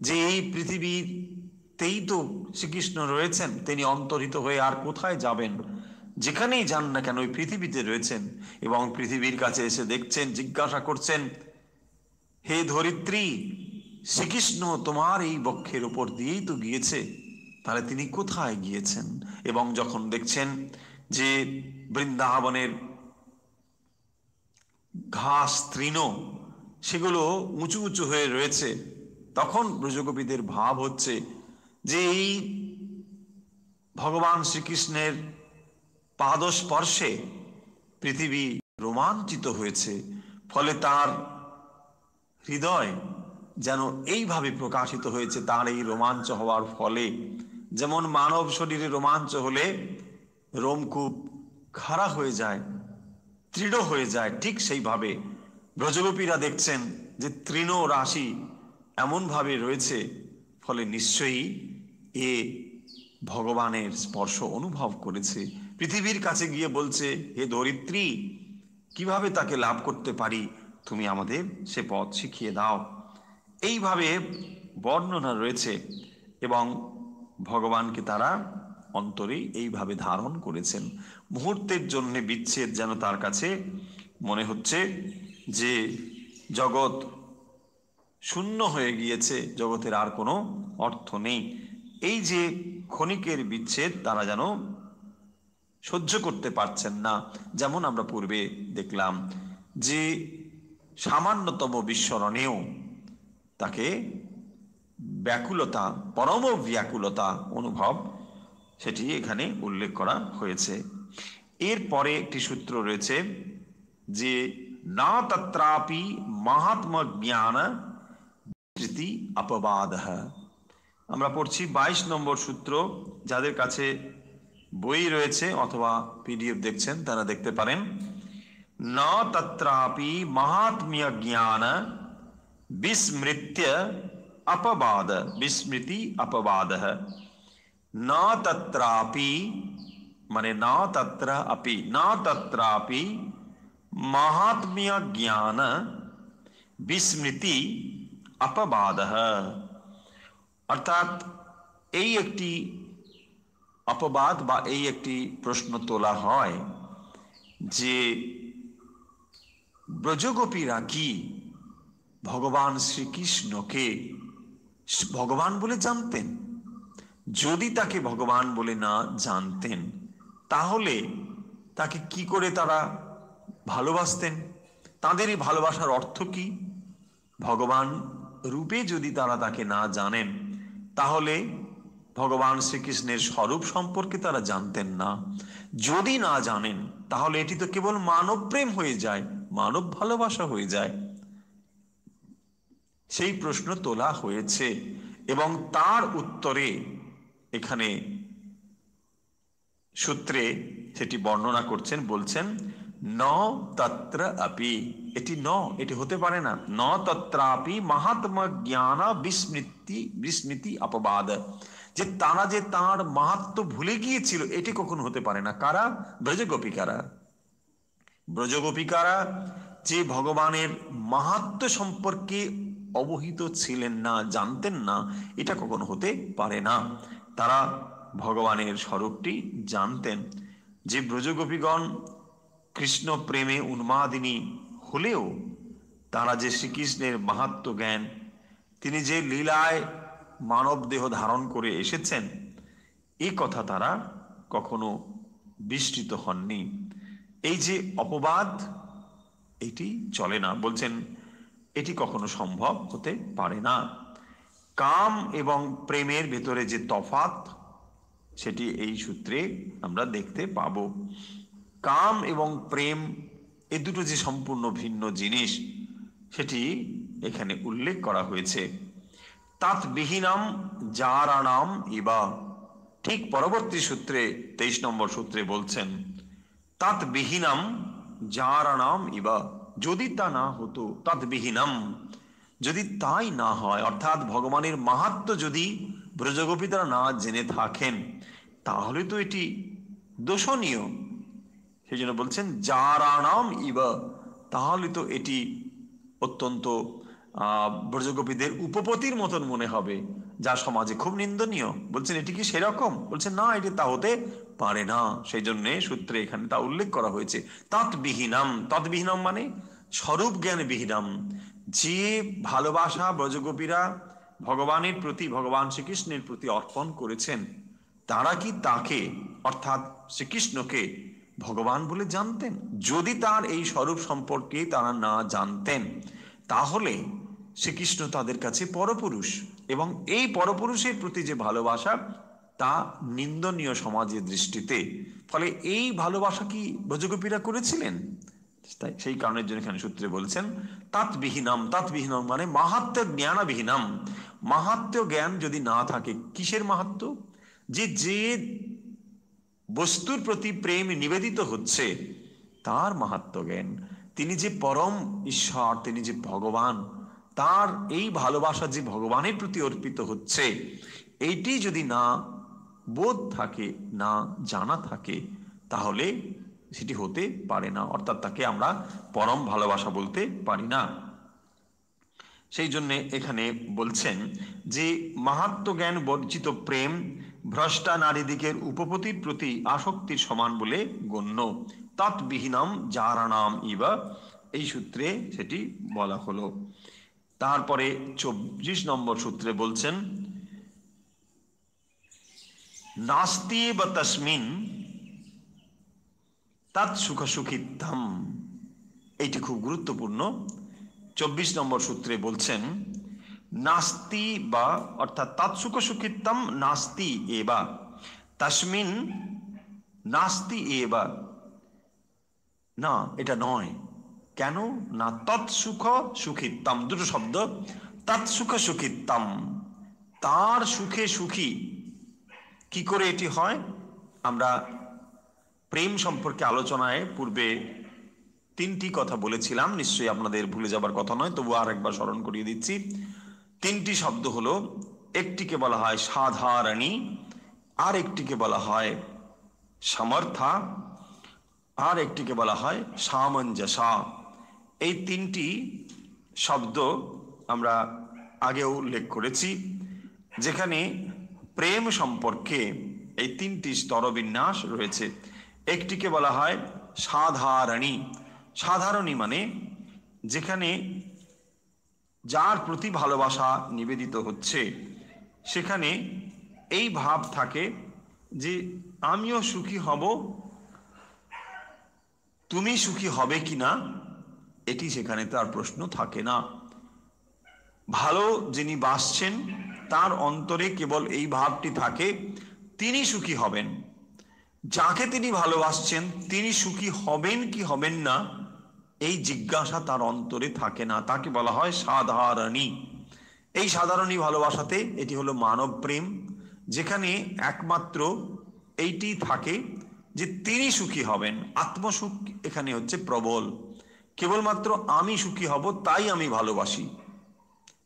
যে এই পৃথিবীতেই তো শ্রীকৃষ্ণ রয়েছেন, তিনি অন্তর্হিত হয়ে আর কোথায় যাবেন? যেখানেই যান না কেন ওই পৃথিবীতে রয়েছেন। এবং পৃথিবীর কাছে এসে দেখছেন, জিজ্ঞাসা করছেন, হে ধরিত্রী, শ্রীকৃষ্ণ তোমার এই বক্ষের উপর দিয়েই তো গিয়েছে, তাহলে তিনি কোথায় গিয়েছেন? এবং যখন দেখছেন যে বৃন্দাবনের ঘাস তৃণ সেগুলো উঁচু উঁচু হয়ে রয়েছে, তখন ব্রজগোপীদের ভাব হচ্ছে যে এই ভগবান শ্রীকৃষ্ণের পাদস্পর্শে পৃথিবী রোমাঞ্চিত হয়েছে, ফলে তার হৃদয় যেন এইভাবে প্রকাশিত হয়েছে। তার এই রোমাঞ্চ হওয়ার ফলে, যেমন মানব শরীরে রোমাঞ্চ হলে রোমকূপ খাড়া হয়ে যায়, দৃঢ় হয়ে যায়, ঠিক সেইভাবে ব্রজগোপীরা দেখছেন যে তৃণ রাশি এমনভাবে রয়েছে, ফলে নিশ্চয়ই এ ভগবানের স্পর্শ অনুভব করেছে। পৃথিবীর কাছে গিয়ে বলছে, হে ধরিত্রী, কিভাবে তাকে লাভ করতে পারি, তুমি আমাদের সে পথ শিখিয়ে দাও। এইভাবে বর্ণনা রয়েছে, এবং ভগবানকে তারা অন্তরে এইভাবে ধারণ করেছেন। মুহূর্তের জন্য বিচ্ছেদ যেন তার কাছে মনে হচ্ছে যে জগৎ শূন্য হয়ে গিয়েছে, জগতের আর কোনো অর্থ নেই। এই যে ক্ষণিকের বিচ্ছেদ তারা যেন সহ্য করতে পারছেন না। যেমন আমরা পূর্বে দেখলাম যে সামান্যতম বিস্মরণেও তাকে ব্যাকুলতা, পরম ব্যাকুলতা অনুভব, সেটি এখানে উল্লেখ করা হয়েছে। এরপরে একটি সূত্র রয়েছে, যে না তত্রাপি মাহাত্ম জ্ঞান বিস্মৃতি অপবাদ। আমরা পড়ছি 22 নম্বর সূত্র। যাদের কাছে বই রয়েছে অথবা পিডিএফ দেখছেন তারা দেখতে পারেন। না তত্রাপি মাহাত্ম্য জ্ঞান বিস্মৃত্য अपवाद, विस्मृति अपवाद। न तत्रापि माने न तत्र अपि, न तत्रापि महात्म्य ज्ञान विस्मृति अपबादः। অর্থাৎ এই একটি অপবাদ বা এই একটি প্রশ্ন তোলা হয় যে ব্রজগোপীরা কি ভগবান শ্রীকৃষ্ণকে ভগবান বলে জানতেন? যদি তাকে ভগবান বলে না জানতেন তাহলে তাকে কি করে তারা ভালোবাসতেন? তাদের এই ভালোবাসার অর্থ কি? ভগবান রূপে যদি তারা তাকে না জানেন তাহলে ভগবান শ্রীকৃষ্ণের স্বরূপ সম্পর্কে তারা জানতেন না। যদি না জানেন তাহলে এটি তো কেবল মানব প্রেম হয়ে যায়, মানব ভালোবাসা হয়ে যায়। সেই প্রশ্ন তোলা হয়েছে এবং তার উত্তরে এখানে সূত্রে সেটি বর্ণনা করছেন, বলছেন ন তত্র আপি, এটি হতে পারে না। ন তত্রাপি মাহাত্ম্য জ্ঞান বিস্মৃতি অপবাদ, যে তারা যে তার মাহাত্ম্য ভুলে গিয়েছিল এটি কখনো হতে পারে না। কারা? ব্রজগোপিকারা যে ভগবানের মাহাত্ম্য সম্পর্কে অবহিত ছিলেন না, জানতেন না, এটা কখনো হতে পারে না। তারা ভগবানের স্বরূপটি জানতেন। যে ব্রজগোপীগণ কৃষ্ণ প্রেমে উন্মাদিনী হলেও তারা যে শ্রীকৃষ্ণের মাহাত্ম্য জ্ঞান, তিনি যে লীলায় মানব দেহ ধারণ করে এসেছেন, এই কথা তারা কখনো বিস্মৃত হননি। এই যে অপবাদ, এটি চলে না, বলছেন এটি কখনো সম্ভব হতে পারে না। কাম এবং প্রেমের ভেতরে যে তফাৎ সেটি এই সূত্রে আমরা দেখতে পাব। কাম এবং প্রেম এ দুটো যে সম্পূর্ণ ভিন্ন জিনিস সেটি এখানে উল্লেখ করা হয়েছে। তাৎ বিহীনাম জারাণাম ইবা, ঠিক পরবর্তী সূত্রে 23 নম্বর সূত্রে বলছেন তাৎ বিহীনাম জারাণাম ইবা, যদি তা না হতো, তাৎ বিহীনাম, যদি তাই না হয়, অর্থাৎ ভগবানের মাহাত্ম্য যদি ব্রজগোপীরা না জেনে থাকেন তাহলে তো এটি দোষণীয়। সেই জন্য বলছেন জারাণাম ইবা, তাহলে তো এটি অত্যন্ত ব্রজগোপীদের উপপতির মতন মনে হবে, যা সমাজে খুব নিন্দনীয়। বলছেন এটি কি সেরকম? বলছেন না, এটি তা হতে পারে না। সেই জন্য সূত্রে এখানে তা উল্লেখ করা হয়েছে। তৎবিহীনাম, তৎবিহীনাম মানে স্বরূপ জ্ঞান বিহীনাম, যে ভালোবাসা ব্রজগোপীরা ভগবানের প্রতি, ভগবান শ্রীকৃষ্ণের প্রতি অর্পণ করেছেন, তারা কি তাকে অর্থাৎ শ্রীকৃষ্ণকে ভগবান বলে জানতেন? যদি তার এই স্বরূপ সম্পর্কে তারা না জানতেন তাহলে শ্রীকৃষ্ণ তাদের কাছে পরপুরুষ, এবং এই পরপুরুষের প্রতি যে ভালোবাসা তা নিন্দনীয় সমাজের দৃষ্টিতে। ফলে এই ভালোবাসা কি ব্রজগোপীরা করেছিলেন? তাই সেই কারণের জন্য এখানে সূত্রে বলছেন তাৎবিহীনাম, তাৎবিহীনাম মানে মাহাত্ম্য জ্ঞানাবিহীনাম, মাহাত্ম্য জ্ঞান যদি না থাকে। কিসের মাহাত্ম্য? যে বস্তুর প্রতি প্রেম নিবেদিত হচ্ছে তার মাহাত্ম্য জ্ঞান, তিনি যে পরম ঈশ্বর, তিনি যে ভগবান, তার এই ভালোবাসা যে ভগবানের প্রতি অর্পিত হচ্ছে, এইটি যদি না বোধ থাকে, না জানা থাকে, তাহলে সেটি হতে পারে না, অর্থাৎ তাকে আমরা পরম ভালোবাসা বলতে পারি না। সেই জন্য এখানে বলছেন যে মাহাত্ম্য জ্ঞান বর্জিত প্রেম ভ্রষ্টা নারীদিকের উপপতির প্রতি আসক্তির সমান বলে গণ্য। তৎবিহীনাম জারাণাম ইবা, এই সূত্রে সেটি বলা হলো। তারপরে 24 নম্বর সূত্রে বলছেন নাস্তি বা তস্মিন তৎ সুখ সুখিত্তম, এইটি খুব গুরুত্বপূর্ণ। 24 নম্বর সূত্রে বলছেন নাস্তি বা অর্থাৎ তৎসুখ সুখিত্তম নাস্তি এবা, তস্মিন নাস্তি এবা, না এটা নয়। কেন না? তৎসুখ সুখিত্তম, দুটো শব্দ, তৎসুখ সুখিত্তম, তার সুখে সুখী। কি করে এটি হয়? আমরা প্রেম সম্পর্কে আলোচনায় পূর্বে 3টি কথা বলেছিলাম, নিশ্চয়ই আপনাদের ভুলে যাবার কথা নয়, তবু আর একবার স্মরণ করিয়ে দিচ্ছি। 3টি শব্দ হলো, একটিকে বলা হয় সাধারণী, আর একটিকে বলা হয় সমর্থা, আর একটিকে বলা হয় সামঞ্জস্য। এই তিনটি শব্দ আমরা আগেও উল্লেখ করেছি, যেখানে প্রেম সম্পর্কে এই তিনটি স্তরবিন্যাস রয়েছে। একটিকে বলা হয় সাধারণী। সাধারণী মানে যেখানে যার প্রতি ভালোবাসা নিবেদিত হচ্ছে সেখানে এই ভাব থাকে যে আমিও সুখী হব, তুমি সুখী হবে কিনা এটি সেখানে তার প্রশ্ন থাকে না। ভালো যিনি বাসছেন তার অন্তরে কেবল এই ভাবটি থাকে তিনি সুখী হবেন। যাকে তিনি ভালোবাসছেন তিনি সুখী হবেন কি হবেন না এই জিজ্ঞাসা তার অন্তরে থাকে না, তাকে বলা হয় সাধারণী। এই সাধারণী ভালোবাসাতে এটি হলো মানব প্রেম, যেখানে একমাত্র এইটি থাকে যে তিনি সুখী হবেন। আত্মসুখ এখানে হচ্ছে প্রবল, কেবলমাত্র আমি সুখী হব তাই আমি ভালোবাসি,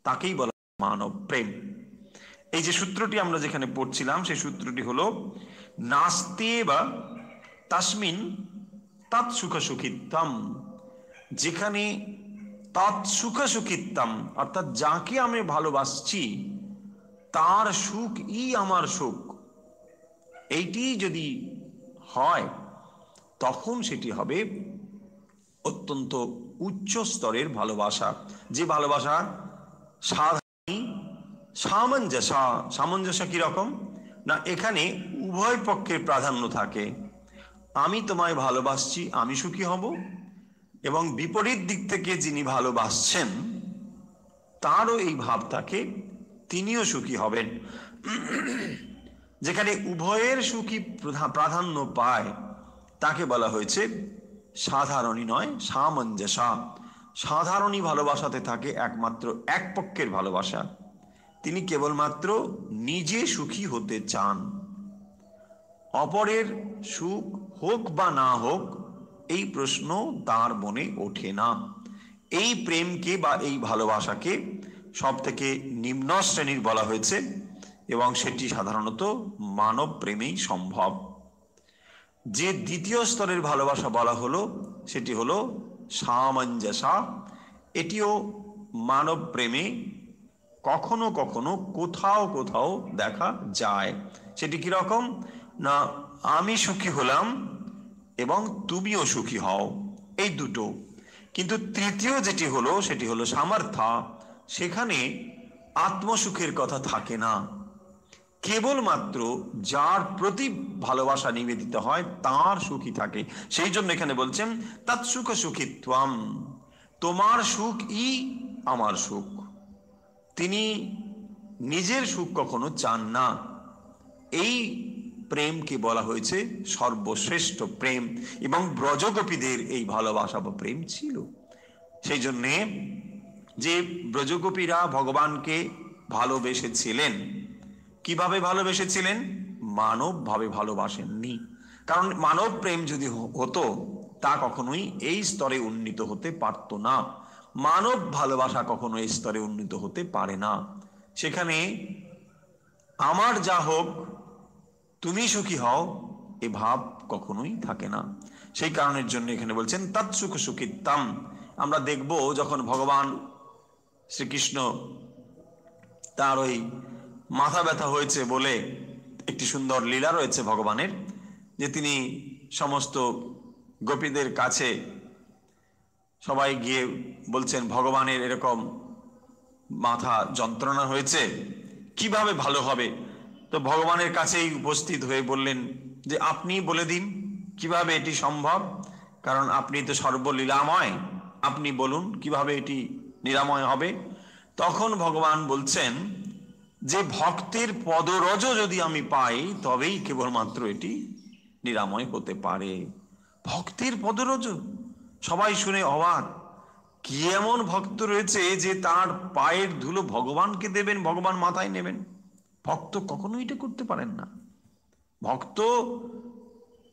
তাকেই বলা মানব প্রেম। এই যে সূত্রটি আমরা যেখানে পড়ছিলাম সেই সূত্রটি হলো নাস্তেবা তাসমিন তৎসুখ সুখিত্তম। যেখানে তৎসুখ সুখিত্তম অর্থাৎ যাকে আমি ভালোবাসছি তার সুখ ই আমার সুখ, এইটি যদি হয় তখন সেটি হবে অত্যন্ত উচ্চ স্তরের ভালোবাসা। যে ভালোবাসা সাধারণ সামঞ্জস্য। সামঞ্জস্য কিরকম না, এখানে উভয় পক্ষের প্রাধান্য থাকে। আমি তোমায় ভালোবাসছি, আমি সুখী হব, এবং বিপরীত দিক থেকে যিনি ভালোবাসছেন তারও এই ভাব থাকে তিনিও সুখী হবেন। যেখানে উভয়ের সুখী প্রাধান্য পায় তাকে বলা হয়েছে সাধারণী নয় সামঞ্জস্য। সাধারণী ভালোবাসাতে থাকে একমাত্র এক পক্ষের ভালোবাসা, তিনি কেবলমাত্র নিজে সুখী হতে চান, অপরের সুখ হোক বা না হোক এই প্রশ্ন তার মনে ওঠে না। এই প্রেমকে বা এই ভালোবাসাকে সব থেকে নিম্ন শ্রেণীর বলা হয়েছে এবং সেটি সাধারণত মানব প্রেমেই সম্ভব। যে দ্বিতীয় স্তরের ভালোবাসা বলা হলো সেটি হলো সামঞ্জস্য। এটিও মানব প্রেমে কখনো কখনো কোথাও কোথাও দেখা যায়। সেটি কিরকম না, আমি সুখী হলাম এবং তুমিও সুখী হও, এই দুটো। কিন্তু তৃতীয় যেটি হলো সেটি হলো সামর্থ্য। সেখানে আত্মসুখের কথা থাকে না, কেবলমাত্র যার প্রতি ভালোবাসা নিবেদিত হয় তার সুখী থাকে। সেই জন্য এখানে বলছেন তৎসুখ সুখিত্বম, তোমার সুখ ই আমার সুখ। তিনি নিজের সুখ কখনো চান না। এই প্রেমকে বলা হয়েছে সর্বশ্রেষ্ঠ প্রেম, এবং ব্রজগোপীদের এই ভালোবাসা বা প্রেম ছিল। সেই জন্যে যে ব্রজগোপীরা ভগবানকে ভালোবেসেছিলেন, কিভাবে ভালোবেসেছিলেন? মানব ভাবে ভালোবাসেননি। কারণ মানব প্রেম যদি হতো তা কখনোই এই স্তরে উন্নীত হতে পারত না। মানব ভালোবাসা কখনো এই স্তরে উন্নীত হতে পারে না। সেখানে আমার যা হোক তুমি সুখী হও এ ভাব কখনোই থাকে না। সেই কারণের জন্য এখানে বলছেন তৎসুখ সুখিত্তম। আমরা দেখব যখন ভগবান শ্রীকৃষ্ণ তার ওই মাথা ব্যথা হয়েছে বলে একটি সুন্দর লীলা রয়েছে ভগবানের, যে তিনি সমস্ত গোপীদের কাছে সবাই গিয়ে বলছেন ভগবানের এরকম মাথা যন্ত্রণা হয়েছে, কিভাবে ভালো হবে? তো ভগবানের কাছেই উপস্থিত হয়ে বললেন যে আপনি বলে দিন কিভাবে এটি সম্ভব, কারণ আপনি তো সর্বলীলাময়, আপনি বলুন কিভাবে এটি নিরাময় হবে। তখন ভগবান বলছেন যে ভক্তের পদরজ যদি আমি পাই তবেই কেবলমাত্র এটি নিরাময় হতে পারে। ভক্তের পদরজ, সবাই শুনে অবাক, কি এমন ভক্ত রয়েছে যে তার পায়ের ধুলো ভগবানকে দেবেন, ভগবান মাথায় নেবেন? ভক্ত কখনোই এটা করতে পারেন না। ভক্ত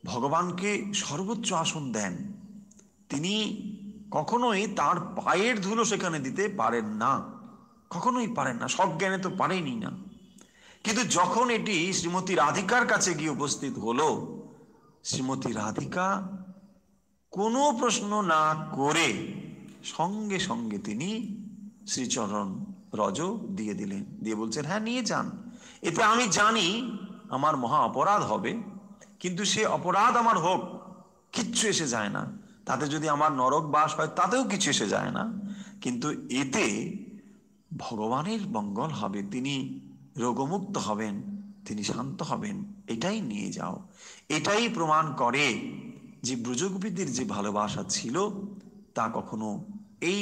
ভগবানকে সর্বোচ্চ আসন দেন, তিনি কখনোই তার পায়ের ধুলো সেখানে দিতে পারেন না, কখনোই পারেন না, সজ্ঞানে তো পারেনি না। কিন্তু যখন এটি শ্রীমতী রাধিকার কাছে গিয়ে উপস্থিত হলো, শ্রীমতী রাধিকা কোনো প্রশ্ন না করে সঙ্গে সঙ্গে তিনি শ্রীচরণ রজ দিয়ে দিলেন, দিয়ে বলছেন হ্যাঁ নিয়ে যান, এতে আমি জানি আমার মহা অপরাধ হবে, কিন্তু সে অপরাধ আমার হোক, কিচ্ছু এসে যায় না, তাতে যদি আমার নরক বাস হয় তাতেও কিছু এসে যায় না, কিন্তু এতে ভগবানের মঙ্গল হবে, তিনি রোগমুক্ত হবেন, তিনি শান্ত হবেন, এটাই নিয়ে যাও। এটাই প্রমাণ করে যে ব্রজগোপীদের যে ভালোবাসা ছিল তা কখনো এই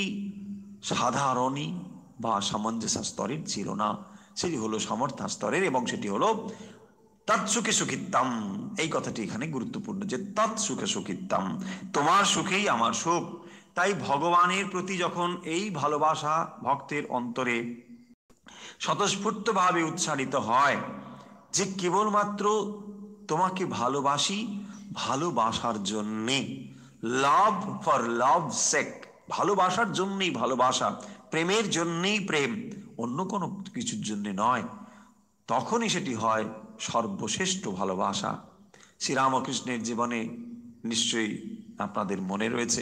সাধারণই বা সামঞ্জস্য স্তরের ছিল না, সেটি হলো সামর্থ্য স্তরের, এবং সেটি হলো তৎসুখে সুখিতাম। এই কথাটি এখানে গুরুত্বপূর্ণ যে তৎসুখে সুখিতাম, তোমার সুখেই আমার সুখ। তাই ভগবানের প্রতি যখন এই ভালোবাসা ভক্তের অন্তরে স্বতঃস্ফূর্তভাবে উচ্চারিত হয় যে কেবলমাত্র তোমাকে ভালোবাসি ভালোবাসার জন্যে, লাভ ফর লাভ সেক, ভালোবাসার জন্যই ভালোবাসা, প্রেমের জন্যই প্রেম, অন্য কোনো কিছুর জন্য নয়, তখনই সেটি হয় সর্বশ্রেষ্ঠ ভালোবাসা। শ্রীরামকৃষ্ণের জীবনে নিশ্চয়ই আপনাদের মনে রয়েছে,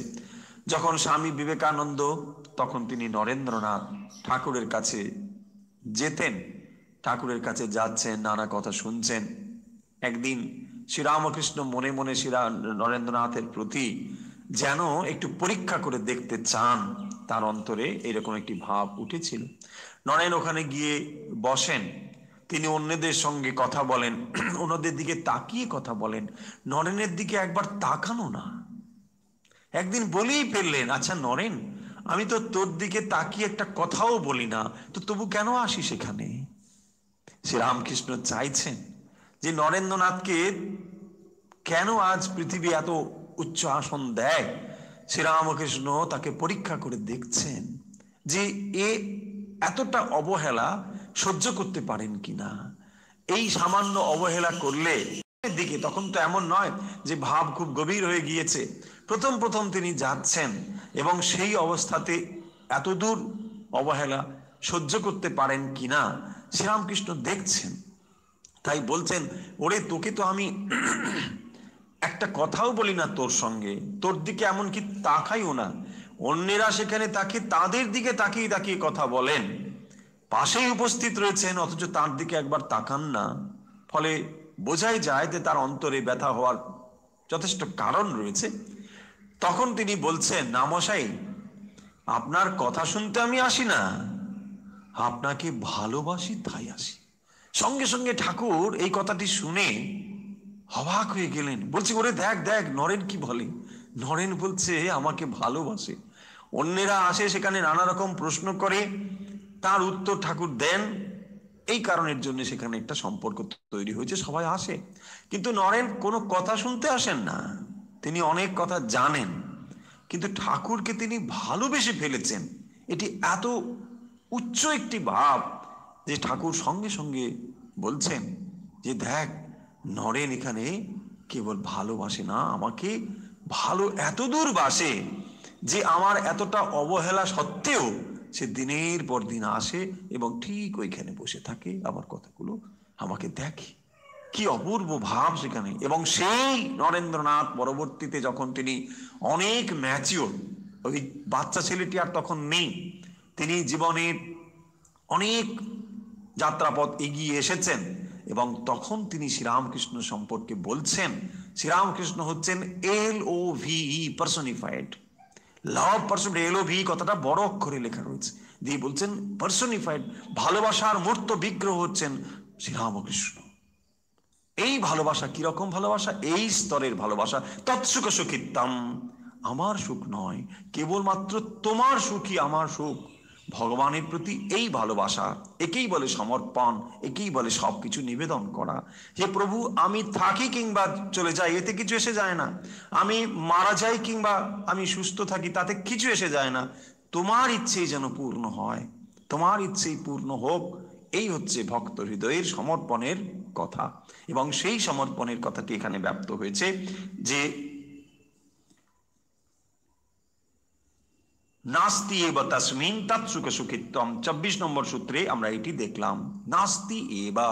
যখন স্বামী বিবেকানন্দ, তখন তিনি নরেন্দ্রনাথ ঠাকুরের কাছে যেতেন, ঠাকুরের কাছে যাচ্ছেন, নানা কথা শুনছেন। একদিন শ্রীরামকৃষ্ণ মনে মনে নরেন্দ্রনাথের প্রতি যেন একটু পরীক্ষা করে দেখতে চান, তার অন্তরে এরকম একটি ভাব উঠেছিল। নরেন ওখানে গিয়ে বসেন, তিনি অন্যদের সঙ্গে কথা বলেন, অন্যদের দিকে তাকিয়ে কথা বলেন, নরেনের দিকে একবার তাকানো না। একদিন বলেই ফেললেন, আচ্ছা নরেন, আমি তো তোর দিকে তাকিয়ে একটা কথাও বলি না, তো তবু কেন আসিস এখানে? শ্রীরামকৃষ্ণ চাইছেন যে নরেন্দ্রনাথকে কেন আজ পৃথিবী এত উচ্চ আসন দেয়। শ্রীরামকৃষ্ণ তাকে পরীক্ষা করে দেখছেন যে এ এতটা অবহেলা সহ্য করতে পারেন কিনা। এই সামান্য অবহেলা করলে দিকে, তখন তো এমন নয় যে ভাব খুব গভীর হয়ে গিয়েছে, প্রথম প্রথম তিনি যাচ্ছেন, এবং সেই অবস্থাতে এতদূর অবহেলা সহ্য করতে পারেন কিনা শ্রীরামকৃষ্ণ দেখছেন। তাই বলছেন, ওরে তোকে তো আমি একটা কথাও বলি না তোর সঙ্গে, তোর দিকে এমনকি তাকাইও না, অন্যেরা সেখানে তাকে তাদের দিকে তাকিয়ে তাকিয়ে কথা বলেন, পাশেই উপস্থিত রয়েছেন অথচ তার দিকে একবার তাকান না, ফলে বোঝাই যায় যে তার অন্তরে ব্যথা হওয়ার যথেষ্ট কারণ রয়েছে। তখন তিনি বলছেন, না মশাই, আপনার কথা শুনতে আমি আসি না, আপনাকে ভালোবাসি তাই আসি। সঙ্গে সঙ্গে ঠাকুর এই কথাটি শুনে অবাক হয়ে গেলেন, বলছে ওরে দেখ দেখ নরেন কি বলে। নরেন বলছে আমাকে ভালোবাসে। অন্যেরা আসে সেখানে নানা রকম প্রশ্ন করে, তার উত্তর ঠাকুর দেন, এই কারণের জন্য সেখানে একটা সম্পর্ক তৈরি হয়েছে, সবাই আসে। কিন্তু নরেন কোনো কথা শুনতে আসেন না, তিনি অনেক কথা জানেন, কিন্তু ঠাকুরকে তিনি ভালোবেসে ফেলেছেন। এটি এত উচ্চ একটি ভাব যে ঠাকুর সঙ্গে সঙ্গে বলছেন যে দেখ, নরেন এখানে কেবল ভালোবাসে না, আমাকে ভালো এতদূর বাসে যে আমার এতটা অবহেলা সত্ত্বেও সে দিনের পর দিন আসে এবং ঠিক ওইখানে বসে থাকে, আমার কথাগুলো আমাকে দেখে। কি অপূর্ব ভাব সেখানে। এবং সেই নরেন্দ্রনাথ পরবর্তীতে যখন তিনি অনেক ম্যাচিওর, ওই বাচ্চা ছেলেটি আর তখন নেই, তিনি জীবনের অনেক যাত্রাপথ এগিয়ে এসেছেন, এবং তখন তিনি শ্রীরামকৃষ্ণ সম্পর্কে বলছেন, শ্রীরামকৃষ্ণ হচ্ছেন LOVE পার্সনিফাইড, লাভ পার্সন। LOVE কথাটা বড় অক্ষরে লেখা রয়েছে, দিয়ে বলছেন পার্সনিফাইড, ভালোবাসার মূর্ত বিগ্রহ হচ্ছেন শ্রীরামকৃষ্ণ। এই ভালোবাসা কিরকম ভালোবাসা? এই স্তরের ভালোবাসা, তৎসুখ সুখিতাম, আমার সুখ নয়, কেবলমাত্র তোমার সুখই আমার সুখ। ভগবানের প্রতি এই ভালোবাসা, একেই বলে সমর্পণ, একেই বলে সবকিছু নিবেদন করা। হে প্রভু, আমি থাকি কিংবা চলে যাই এতে কিছু এসে যায় না, আমি মারা যাই কিংবা আমি সুস্থ থাকি তাতে কিছু এসে যায় না, তোমার ইচ্ছেই যেন পূর্ণ হয়, তোমার ইচ্ছেই পূর্ণ হোক। এই হচ্ছে ভক্ত হৃদয়ের সমর্পণের কথা। এবং সেই সমর্পণের কথাটি এখানে ব্যক্ত হয়েছে যে নাস্তি এবা তাসমিন তৎসুখ সুখিত্বম। ২৪ নম্বর সূত্রে আমরা এটি দেখলাম, নাস্তি এবা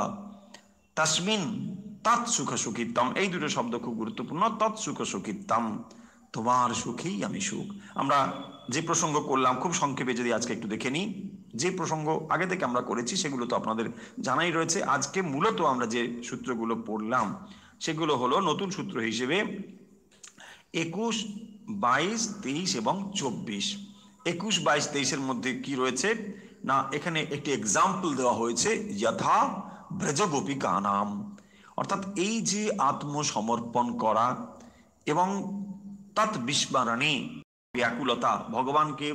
তাসমিন তৎসুখ সুখিত্বম। এই দুটো শব্দ খুব গুরুত্বপূর্ণ। তৎসুখ সুখিত্বম, তোমার সুখেই আমি সুখ। আমরা যে প্রসঙ্গ করলাম খুব সংক্ষেপে যদি আজকে একটু দেখে নিই, যে প্রসঙ্গ আগে থেকে আমরা করেছি সেগুলো তো আপনাদের জানাই রয়েছে। আজকে মূলত আমরা যে সূত্রগুলো পড়লাম সেগুলো হলো নতুন সূত্র হিসেবে 21, 22, 23 এবং 24। 21, 22, 23-এর মধ্যে কি রয়েছে না, এখানে একটি এক্সাম্পল দেওয়া হয়েছে, যথা ব্রজগোপিকা নাম, অর্থাৎ এই যে আত্মসমর্পণ করা এবং তৎ বিস্মরণে ব্যাকুলতা, ভগবানকে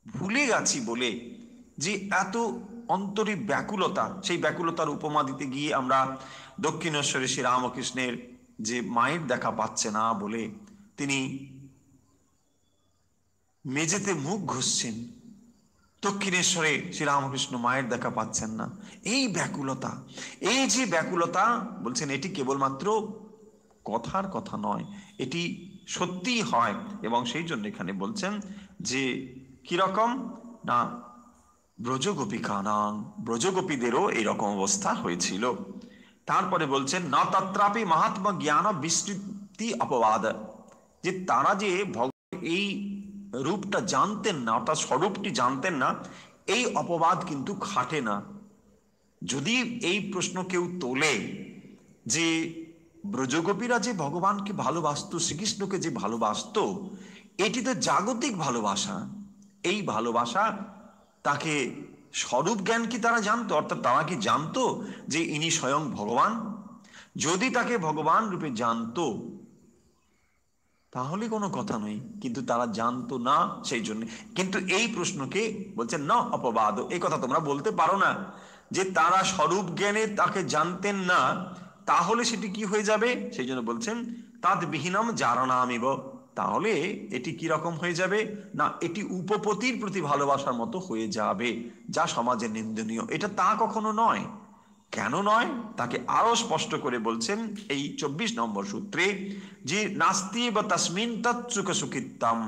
ভুলে গেছি বলে যে এত অন্তরে ব্যাকুলতা, সেই ব্যাকুলতার উপমা দিতে গিয়ে আমরা দক্ষিণেশ্বরে শ্রী রামকৃষ্ণের যে মায়ের দেখা পাচ্ছে না বলে তিনি মেঝেতে মুখ ঘষছেন, দক্ষিণেশ্বরে শ্রীরামকৃষ্ণ মায়ের দেখা পাচ্ছেন না, এই ব্যাকুলতা, এই যে ব্যাকুলতা বলছেন এটি কেবলমাত্র কথার কথা নয়, এটি সত্যিই হয়। এবং সেই জন্য এখানে বলছেন যে কিরকম না, ব্রজগোপিকানাং, ব্রজগোপীদেরও এইরকম অবস্থা হয়েছিল। তারপরে বলছেন না তত্রাপি মহাত্মা জ্ঞান বিস্তৃতি অপবাদ, যে তারা যে এই রূপটা জানতেন না, অর্থাৎ স্বরূপটি জানতেন না, এই অপবাদ কিন্তু খাটে না। যদি এই প্রশ্ন কেউ তোলে যে ব্রজগোপীরা যে ভগবানকে ভালোবাসত, শ্রীকৃষ্ণকে যে ভালোবাসত, এটি তো জাগতিক ভালোবাসা, এই ভালোবাসা তাকে স্বরূপ জ্ঞান কি তারা জানতো, অর্থাৎ তারা কি জানতো যে ইনি স্বয়ং ভগবান? যদি তাকে ভগবান রূপে জানতো তাহলে কোনো কথা নয়, কিন্তু তারা জানতো না, সেই জন্য। কিন্তু এই প্রশ্নকে বলছেন না অপবাদ, এই কথা তোমরা বলতে পারো না যে তারা স্বরূপ জ্ঞানে তাকে জানতেন না, তাহলে সেটি কি হয়ে যাবে, সেই জন্য বলছেন তাদ বিহীনম জারণামিব, তাহলে এটি কি রকম হয়ে যাবে না, এটি উপপতির প্রতি ভালোবাসার মতো হয়ে যাবে, যা সমাজে নিন্দনীয়। এটা তা কখনো নয়। কেন নয় তাকে আরো স্পষ্ট করে বলছেন এই 24 নম্বর সূত্রে, যে নাস্তি বা তাসমিন তৎসুখ সুখিত্তম,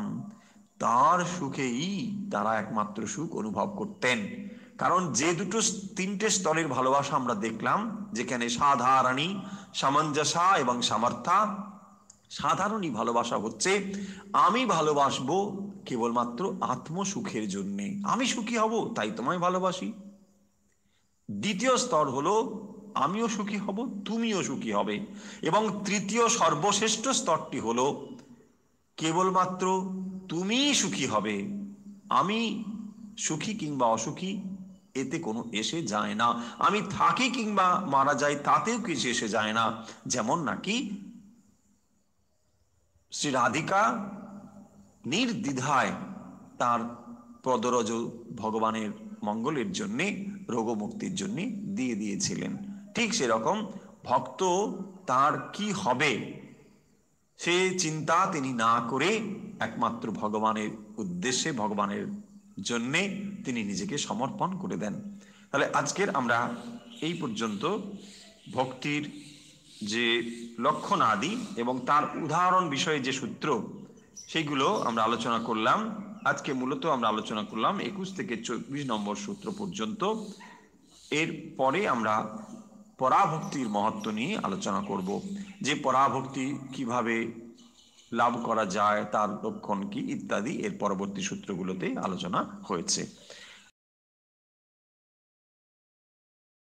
তার সুখেই তারা একমাত্র সুখ অনুভব করতেন। কারণ যে দুটো তিনটে স্তরের ভালোবাসা আমরা দেখলাম, যেখানে সাধারণী, সামঞ্জসা এবং সামর্থ্যা। সাধারণী ভালোবাসা হচ্ছে আমি ভালোবাসবো কেবলমাত্র আত্মসুখের জন্যে, আমি সুখী হব তাই তোমায় ভালোবাসি। দ্বিতীয় স্তর হলো আমিও সুখী হব, তুমিও সুখী হবে। এবং তৃতীয় সর্বশ্রেষ্ঠ স্তরটি হলো কেবলমাত্র তুমিই সুখী হবে, আমি সুখী কিংবা অসুখী এতে কোনো এসে যায় না, আমি থাকি কিংবা মারা যাই তাতেও কিছু এসে যায় না। যেমন নাকি শ্রী রাধিকা নির্দ্বিধায় তার পদরজ ভগবানের মঙ্গলের জন্যে, রোগমুক্তির জন্যে দিয়ে দিয়েছিলেন, ঠিক সেরকম ভক্ত তার কি হবে সে চিন্তা তিনি না করে একমাত্র ভগবানের উদ্দেশ্যে, ভগবানের জন্যে তিনি নিজেকে সমর্পণ করে দেন। তাহলে আজকের আমরা এই পর্যন্ত ভক্তির যে লক্ষণ আদি এবং তার উদাহরণ বিষয়ে যে সূত্র সেইগুলো আমরা আলোচনা করলাম। আজকে মূলত আমরা আলোচনা করলাম 21 থেকে 24 নম্বর সূত্র পর্যন্ত। এর পরে আমরা পরাভক্তির মহত্ব নিয়ে আলোচনা করব, যে পরাভক্তি কিভাবে লাভ করা যায়, তার লক্ষণ কি ইত্যাদি এর পরবর্তী সূত্রগুলোতে আলোচনা হয়েছে।